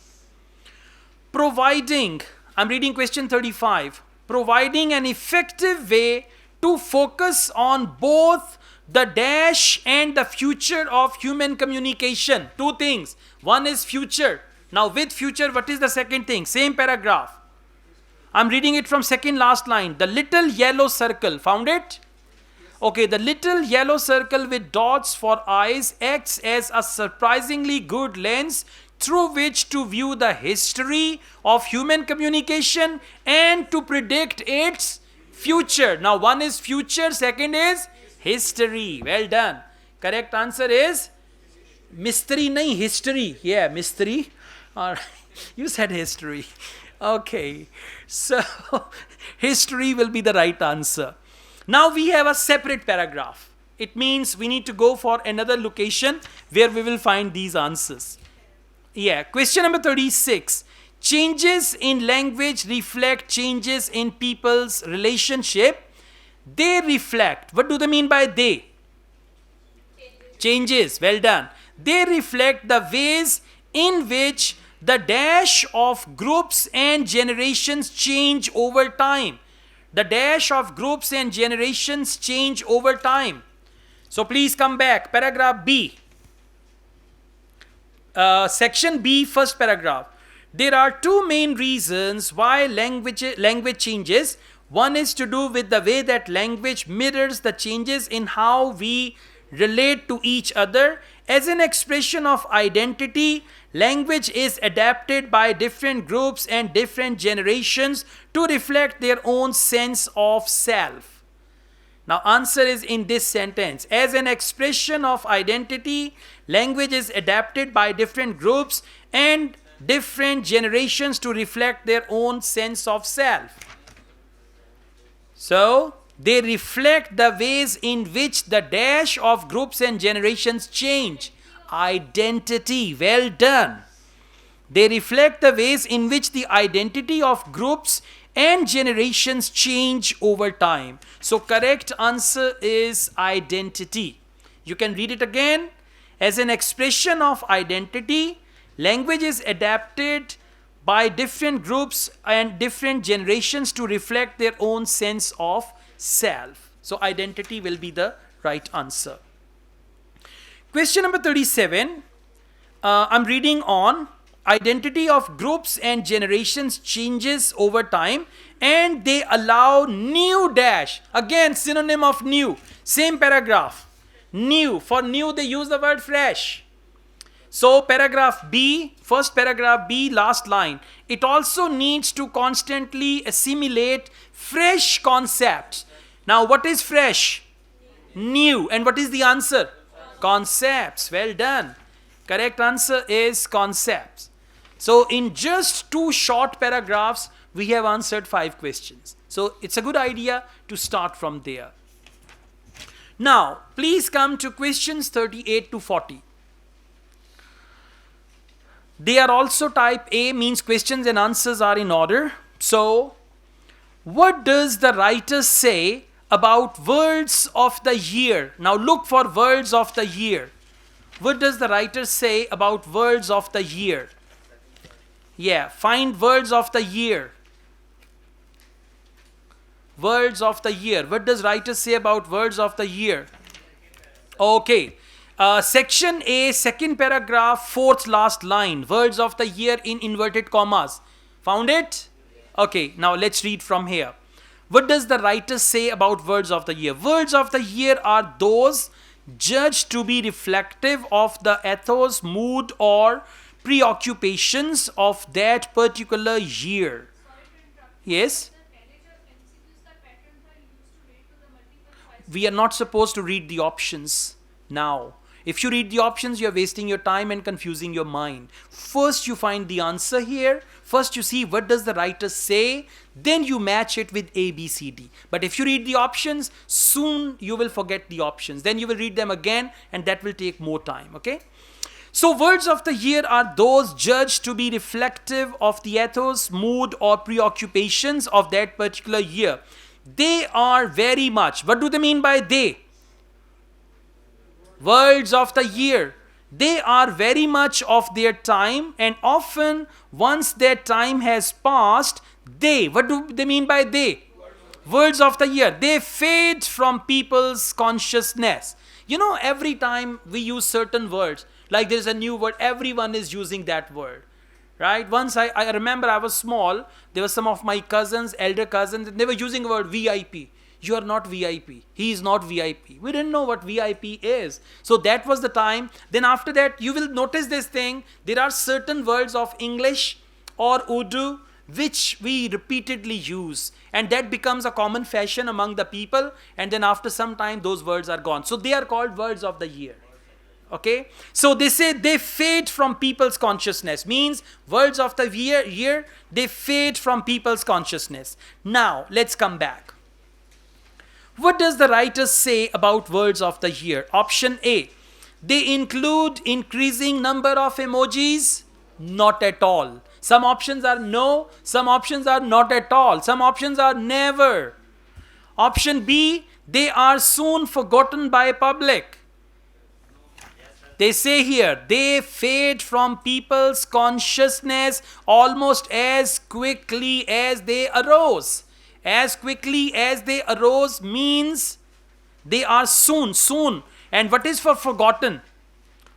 Providing, I'm reading question 35. Providing an effective way to focus on both the dash and the future of human communication. Two things. One is future. Now with future, what is the second thing? Same paragraph. I'm reading it from second last line. The little yellow circle. Found it? Okay, the little yellow circle with dots for eyes acts as a surprisingly good lens through which to view the history of human communication and to predict its future. Now one is future, second is history. Well done. Correct answer is mystery, nahi history. Yeah, mystery. All right. You said history. Okay. So history will be the right answer. Now we have a separate paragraph. It means we need to go for another location where we will find these answers. Yeah. Question number 36. Changes in language reflect changes in people's relationship. They reflect. What do they mean by they? Changes. Well done. They reflect the ways in which the dash of groups and generations change over time. The dash of groups and generations change over time. So please come back. Paragraph B. Section B, first paragraph. There are two main reasons why language changes. One is to do with the way that language mirrors the changes in how we relate to each other. As an expression of identity, language is adapted by different groups and different generations to reflect their own sense of self. Now, answer is in this sentence. As an expression of identity, language is adapted by different groups and different generations to reflect their own sense of self. So, They reflect the ways in which the dash of groups and generations change. Identity. Well done. They reflect the ways in which the identity of groups and generations change over time. So correct answer is identity. You can read it again. As an expression of identity, language is adapted by different groups and different generations to reflect their own sense of self. So identity will be the right answer. Question number 37. I'm reading on identity of groups and generations changes over time and they allow new dash. Again, synonym of new. Same paragraph. New. For new, they use the word fresh. So paragraph B, first paragraph B, last line. It also needs to constantly assimilate fresh concepts. Now, what is fresh? New. And what is the answer? Concepts. Well done. Correct answer is concepts. So in just 2 short paragraphs, we have answered 5 questions. So it's a good idea to start from there. Now, please come to questions 38 to 40. They are also type A, means questions and answers are in order. So, what does the writer say about words of the year? Now look for words of the year. What does the writer say about words of the year? Yeah, find words of the year. Words of the year. What does writer say about words of the year? Okay. Section A, second paragraph, 4th last line. Words of the year in inverted commas. Found it? Okay, now let's read from here. What does the writer say about words of the year? Words of the year are those judged to be reflective of the ethos, mood, or preoccupations of that particular year. Yes? We are not supposed to read the options now. If you read the options, you're wasting your time and confusing your mind. First, you find the answer here. First, you see what does the writer say. Then you match it with A, B, C, D. But if you read the options, soon you will forget the options. Then you will read them again and that will take more time. Okay? So words of the year are those judged to be reflective of the ethos, mood, or preoccupations of that particular year. They are very much. What do they mean by they? Words of the year. They are very much of their time, and often once their time has passed, they, what do they mean by they? Words of the year. They fade from people's consciousness. You know, every time we use certain words, like there's a new word, everyone is using that word. Right? Once I remember I was small, there were some of my cousins, elder cousins, and they were using the word VIP. You are not VIP. He is not VIP. We didn't know what VIP is. So that was the time. Then after that, you will notice this thing. There are certain words of English or Urdu which we repeatedly use. And that becomes a common fashion among the people. And then after some time, those words are gone. So they are called words of the year. Okay, so they say they fade from people's consciousness, means words of the year, they fade from people's consciousness. Now, let's come back. What does the writer say about words of the year? Option A, they include increasing number of emojis? Not at all. Some options are no, some options are not at all, some options are never. Option B, they are soon forgotten by public. They say here, they fade from people's consciousness almost as quickly as they arose. As quickly as they arose means they are soon. And what is for forgotten?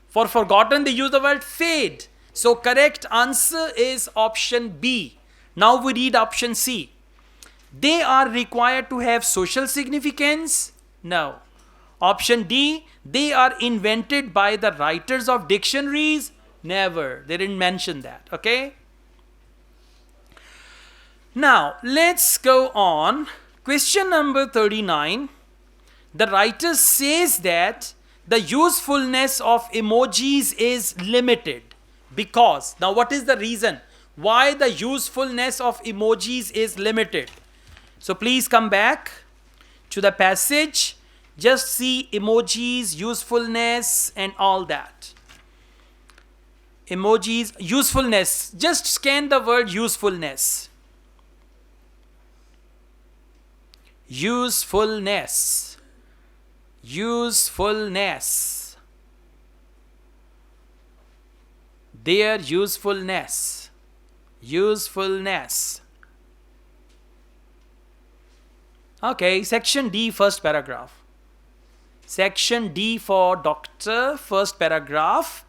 For forgotten, they use the word fade. So correct answer is option B. Now we read option C. They are required to have social significance? No. Option D, they are invented by the writers of dictionaries? Never. They didn't mention that. Okay? Now, let's go on. Question number 39. The writer says that the usefulness of emojis is limited. Because, now what is the reason why the usefulness of emojis is limited? So please come back. to the passage. Just see emojis, usefulness, and all that. Emojis, usefulness. Just scan the word usefulness. Usefulness. Usefulness. Their usefulness. Usefulness. Okay, section D, first paragraph. Section D for doctor, first paragraph.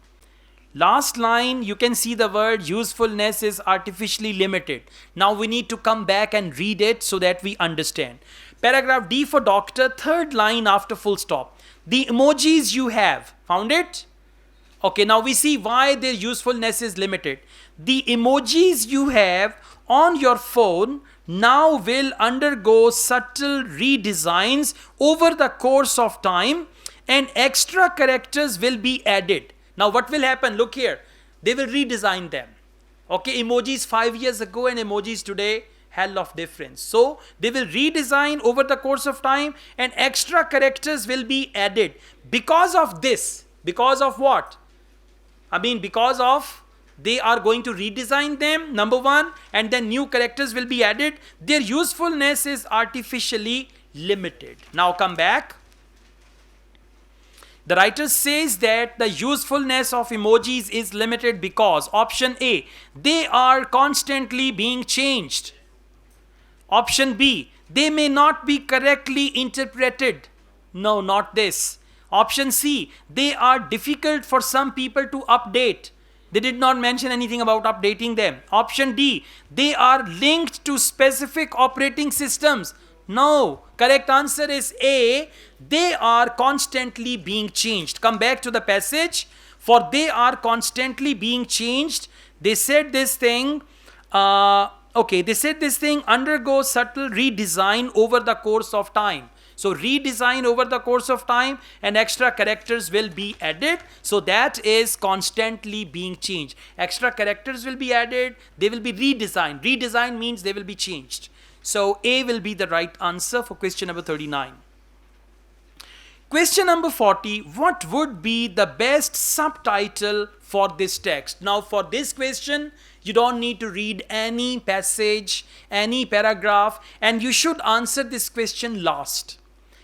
Last line, you can see the word usefulness is artificially limited. Now we need to come back and read it so that we understand. Paragraph D for doctor, third line after full stop. The emojis you have, found it? Okay, now we see why their usefulness is limited. The emojis you have on your phone now will undergo subtle redesigns over the course of time, and extra characters will be added. Now what will happen? Look here. They will redesign them. Okay, emojis 5 years ago and emojis today, hell of difference. So they will redesign over the course of time and extra characters will be added. Because of this, because of what? I mean, because of they are going to redesign them, number one, and then new characters will be added. Their usefulness is artificially limited. Now come back. The writer says that the usefulness of emojis is limited because option A, they are constantly being changed. Option B, they may not be correctly interpreted. No, not this. Option C, they are difficult for some people to update. They did not mention anything about updating them. Option D, they are linked to specific operating systems. No, correct answer is A, they are constantly being changed. Come back to the passage. For they are constantly being changed. They said this thing, they said this thing undergoes subtle redesign over the course of time. So redesign over the course of time and extra characters will be added. So that is constantly being changed. Extra characters will be added. They will be redesigned. Redesign means they will be changed. So A will be the right answer for question number 39. Question number 40. What would be the best subtitle for this text? Now for this question, you don't need to read any passage, any paragraph, and you should answer this question last.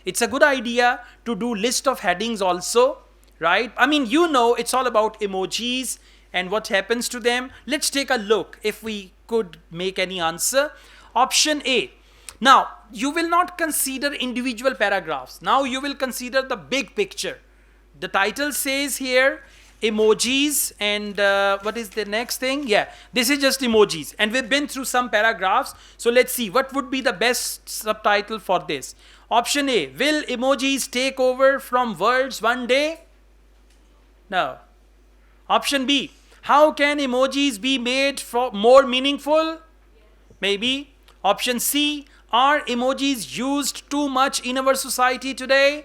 It's a good idea to do list of headings also, right? I mean, you know, it's all about emojis and what happens to them. Let's take a look if we could make any answer. Option A. Now, you will not consider individual paragraphs. Now you will consider the big picture. The title says here, emojis, and what is the next thing? Yeah, this is just emojis. And we've been through some paragraphs. So let's see what would be the best subtitle for this. Option A, will emojis take over from words one day? No. Option B, how can emojis be made more meaningful? Maybe. Option C, are emojis used too much in our society today?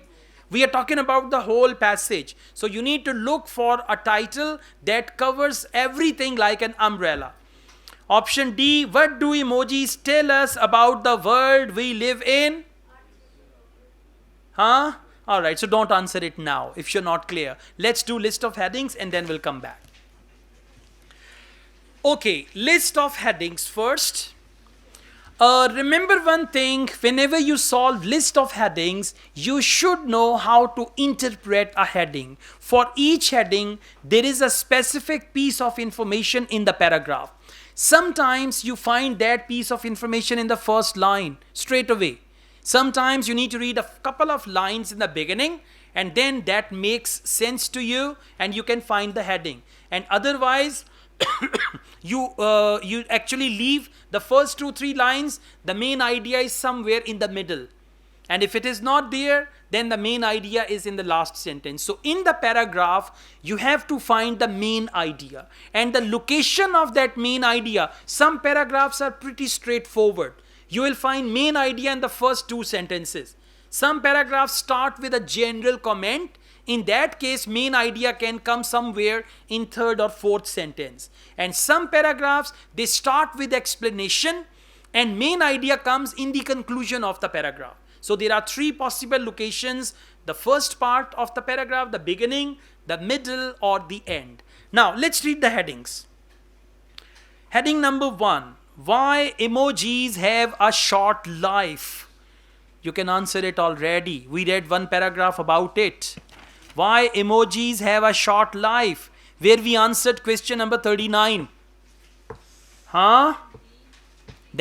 We are talking about the whole passage. So you need to look for a title that covers everything like an umbrella. Option D, what do emojis tell us about the world we live in? Huh? Alright, so don't answer it now if you're not clear. Let's do list of headings and then we'll come back. Okay, list of headings first. Remember one thing, whenever you solve list of headings, you should know how to interpret a heading. For each heading, there is a specific piece of information in the paragraph. Sometimes you find that piece of information in the first line straight away. Sometimes you need to read a couple of lines in the beginning and then that makes sense to you and you can find the heading. And otherwise, you actually leave the first 2-3 lines. The main idea is somewhere in the middle. And if it is not there, then the main idea is in the last sentence. So in the paragraph, you have to find the main idea. And the location of that main idea, some paragraphs are pretty straightforward. You will find main idea in the first 2 sentences. Some paragraphs start with a general comment. In that case, main idea can come somewhere in 3rd or 4th sentence. And some paragraphs, they start with explanation and main idea comes in the conclusion of the paragraph. So there are three possible locations: the first part of the paragraph, the beginning, the middle, or the end. Now let's read the headings. Heading number 1: why emojis have a short life? You can answer it already. We read one paragraph about it. Why emojis have a short life, where we answered question number 39. Huh?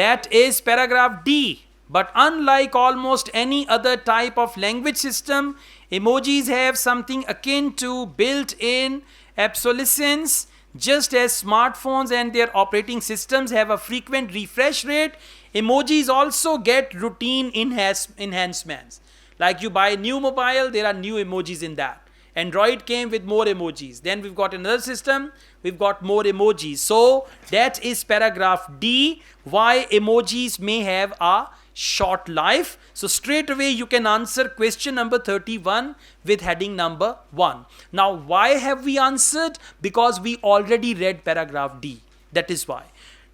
That is paragraph D. But unlike almost any other type of language system, emojis have something akin to built-in obsolescence. Just as smartphones and their operating systems have a frequent refresh rate, emojis also get routine enhancements. Like you buy a new mobile, there are new emojis in that. Android came with more emojis. Then we've got another system, we've got more emojis. So that is paragraph D, why emojis may have a short life. So straight away you can answer question number 31 with heading number 1. Now why have we answered? Because we already read paragraph D. That is why.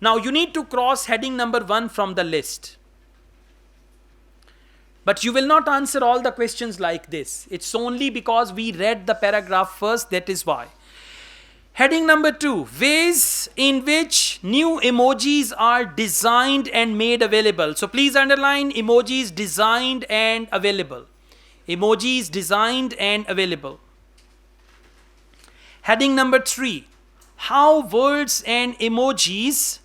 Now you need to cross heading number 1 from the list. But you will not answer all the questions like this. It's only because we read the paragraph first, that is why. Heading number 2, ways in which new emojis are designed and made available. So please underline emojis designed and available. Emojis designed and available. Heading number 3, how words and emojis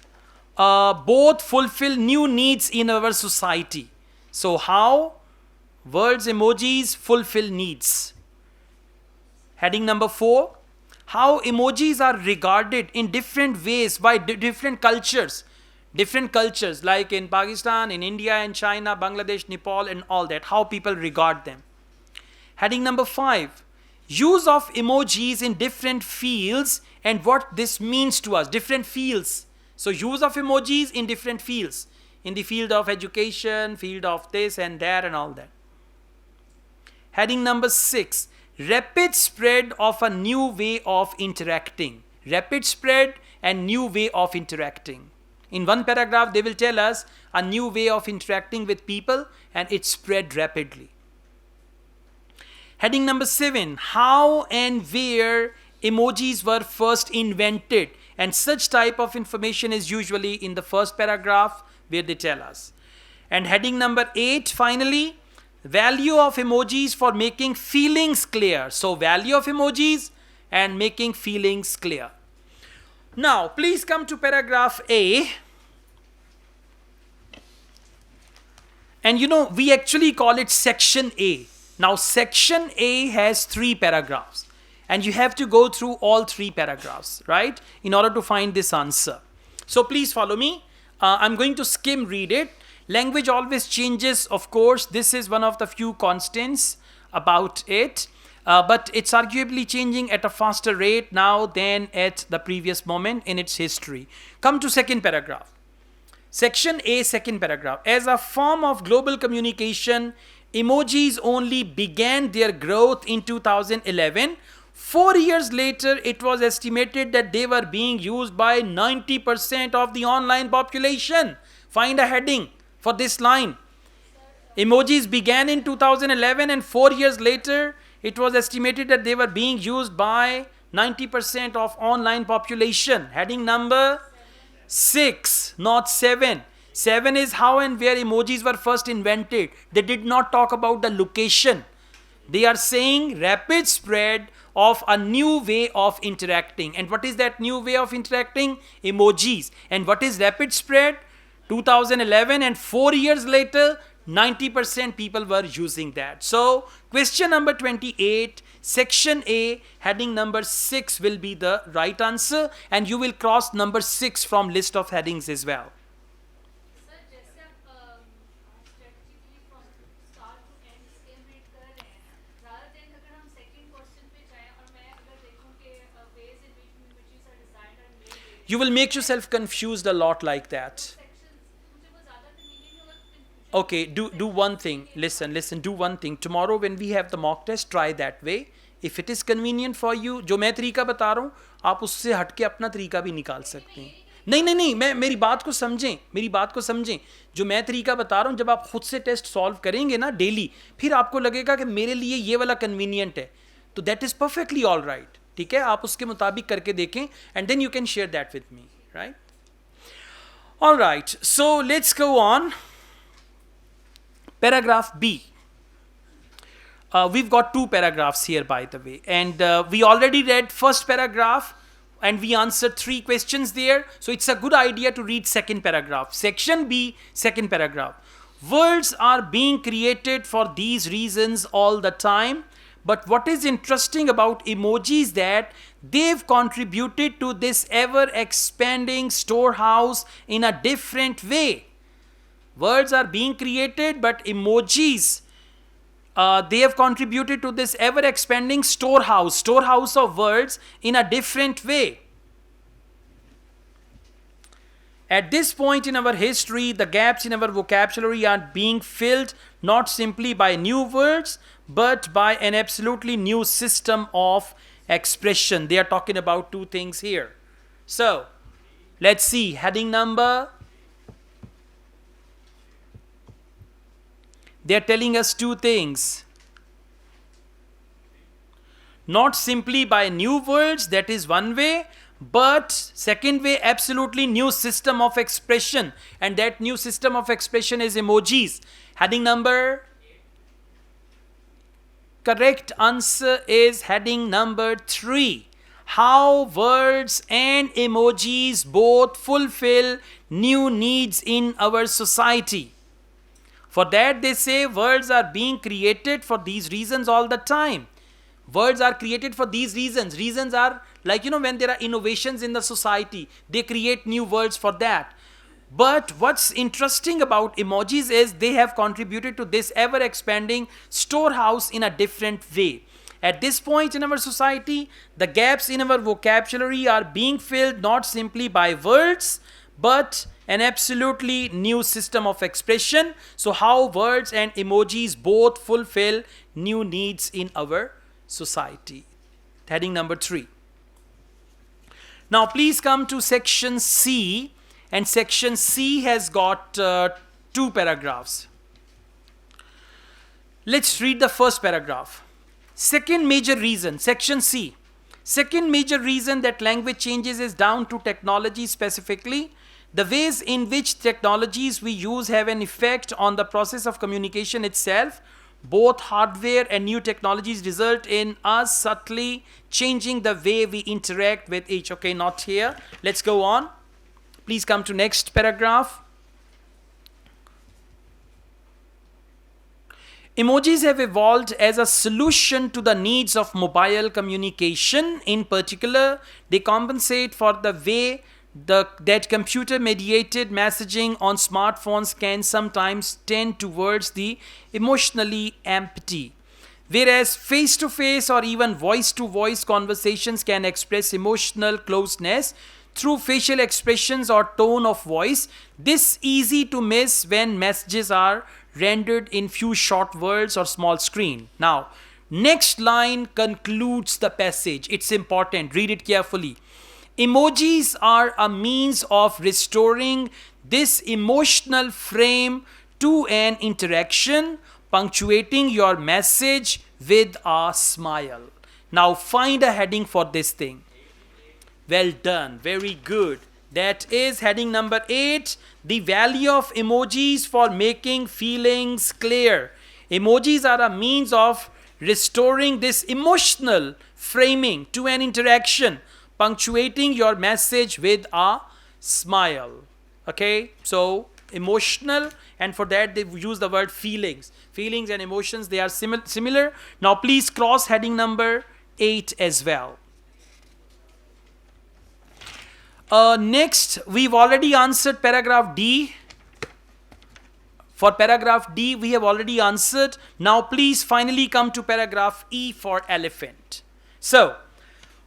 both fulfill new needs in our society. So how words, emojis fulfill needs. Heading number 4, how emojis are regarded in different ways by different cultures. Different cultures like in Pakistan, in India, in China, Bangladesh, Nepal, and all that. How people regard them. Heading number 5, use of emojis in different fields and what this means to us. Different fields. So use of emojis in different fields. In the field of education, field of this and that and all that. Heading number 6, rapid spread of a new way of interacting. Rapid spread and new way of interacting. In one paragraph, they will tell us a new way of interacting with people and it spread rapidly. Heading number 7, how and where emojis were first invented. And such type of information is usually in the first paragraph where they tell us. And heading number 8, finally, value of emojis for making feelings clear. So value of emojis and making feelings clear. Now, please come to paragraph A. And you know, we actually call it section A. Now, section A has 3 paragraphs. And you have to go through all 3 paragraphs, right? In order to find this answer. So please follow me. I'm going to skim read it. Language always changes, of course. This is one of the few constants about it. But it's arguably changing at a faster rate now than at the previous moment in its history. Come to second paragraph. Section A, second paragraph. As a form of global communication, emojis only began their growth in 2011. 4 years later, it was estimated that they were being used by 90% of the online population. Find a heading for this line. Emojis began in 2011 and 4 years later, it was estimated that they were being used by 90% of online population. Heading number 6, not 7. 7 is how and where emojis were first invented. They did not talk about the location. They are saying rapid spread of a new way of interacting. And what is that new way of interacting? Emojis. And what is rapid spread? 2011 and 4 years later, 90% people were using that. So question number 28, section A, heading number 6 will be the right answer. And you will cross number 6 from list of headings as well. Sir जैसे आप strategically from start to end skim read कर रहे हैं, rather than अगर हम second question पे जाएं और मैं अगर देखूं कि ways in which emojis are designed and made, You will make yourself confused a lot like that. sections मुझे वो ज़्यादा convenient होगा confusion. Okay, do one thing. Listen, do one thing. Tomorrow when we have the mock test, try that way. If it is convenient for you, जो मैं तरीका बता रहा हूँ, आप उससे हट के अपना तरीका भी निकाल सकते हैं. नहीं नहीं नहीं, मैं मेरी बात को समझें, मेरी बात को समझें। जो मैं तरीका बता रहा हूं, जब आप खुद से टेस्ट सॉल्व करेंगे ना डेली, फिर आपको लगेगा कि मेरे लिए ये वाला कन्वीनियंट है, तो that is perfectly all right. ठीक है, आप उसके मुताबिक करके देखें and then you can share that with me, right? All right, so let's go on. Paragraph B. We've got two paragraphs here, by the way, and we already read first paragraph and we answered 3 questions there, so it's a good idea to read second paragraph. Section B, second paragraph. Words are being created for these reasons all the time, but what is interesting about emojis that they've contributed to this ever expanding storehouse in a different way. Words are being created, but emojis, they have contributed to this ever expanding storehouse of words in a different way. At this point in our history, the gaps in our vocabulary are being filled not simply by new words, but by an absolutely new system of expression. They are talking about 2 things here. So, let's see, heading number. They are telling us 2 things. Not simply by new words, that is one way, but second way, absolutely new system of expression, and that new system of expression is emojis. Heading number? Correct answer is heading number 3. How words and emojis both fulfill new needs in our society. For that, they say words are being created for these reasons all the time. Words are created for these reasons. Reasons are like, when there are innovations in the society, they create new words for that. But what's interesting about emojis is they have contributed to this ever expanding storehouse in a different way. At this point in our society, the gaps in our vocabulary are being filled not simply by words, but an absolutely new system of expression. So how words and emojis both fulfill new needs in our society. Heading number 3. Now please come to section C, and section C has got 2 paragraphs. Let's read the first paragraph. Second major reason, section C. Second major reason that language changes is down to technology specifically. The ways in which technologies we use have an effect on the process of communication itself. Both hardware and new technologies result in us subtly changing the way we interact with each. Okay, not here. Let's go on. Please come to next paragraph. Emojis have evolved as a solution to the needs of mobile communication. In particular, they compensate for the way that computer-mediated messaging on smartphones can sometimes tend towards the emotionally empty. Whereas face-to-face or even voice-to-voice conversations can express emotional closeness through facial expressions or tone of voice, this easy to miss when messages are rendered in few short words or small screen. Now, next line concludes the passage. It's important. Read it carefully. Emojis are a means of restoring this emotional frame to an interaction, punctuating your message with a smile. Now find a heading for this thing. Well done, very good. That is heading number 8, the value of emojis for making feelings clear. Emojis are a means of restoring this emotional framing to an interaction, punctuating your message with a smile. Okay, so emotional, and for that they use the word feelings. Feelings and emotions, they are similar. Now please cross heading number 8 as well. Next, we've already answered paragraph D. For paragraph D, we have already answered. Now please finally come to paragraph E for elephant. So,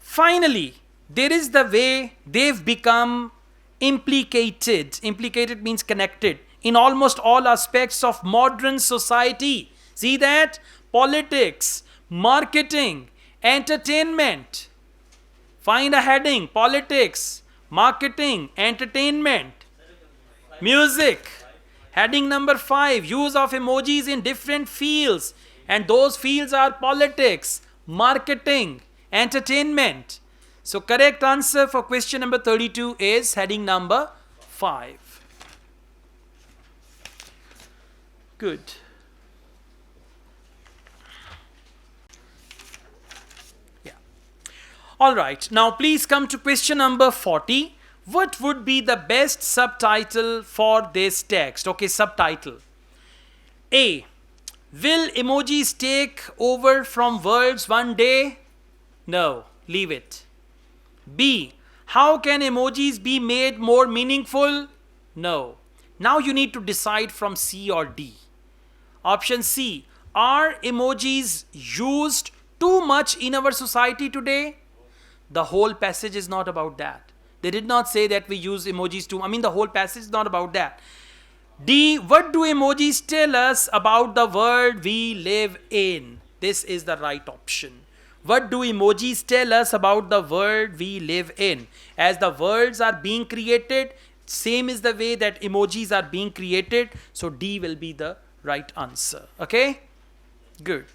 finally, there is the way they've become implicated. Implicated means connected in almost all aspects of modern society. See that? Politics, marketing, entertainment. Find a heading. Politics, Marketing, entertainment, music. Heading number 5, use of emojis in different fields. And those fields are politics, marketing, entertainment. So correct answer for question number 32 is heading number 5. Good. Yeah. All right. Now please come to question number 40. What would be the best subtitle for this text? Okay, subtitle. A. Will emojis take over from words one day? No, leave it. B. How can emojis be made more meaningful? No. Now you need to decide from C or D. Option C. Are emojis used too much in our society today? The whole passage is not about that. They did not say that we use emojis too. I mean, the whole passage is not about that. D. What do emojis tell us about the world we live in? This is the right option. What do emojis tell us about the world we live in? As the worlds are being created, same is the way that emojis are being created. So D will be the right answer. Okay? Good.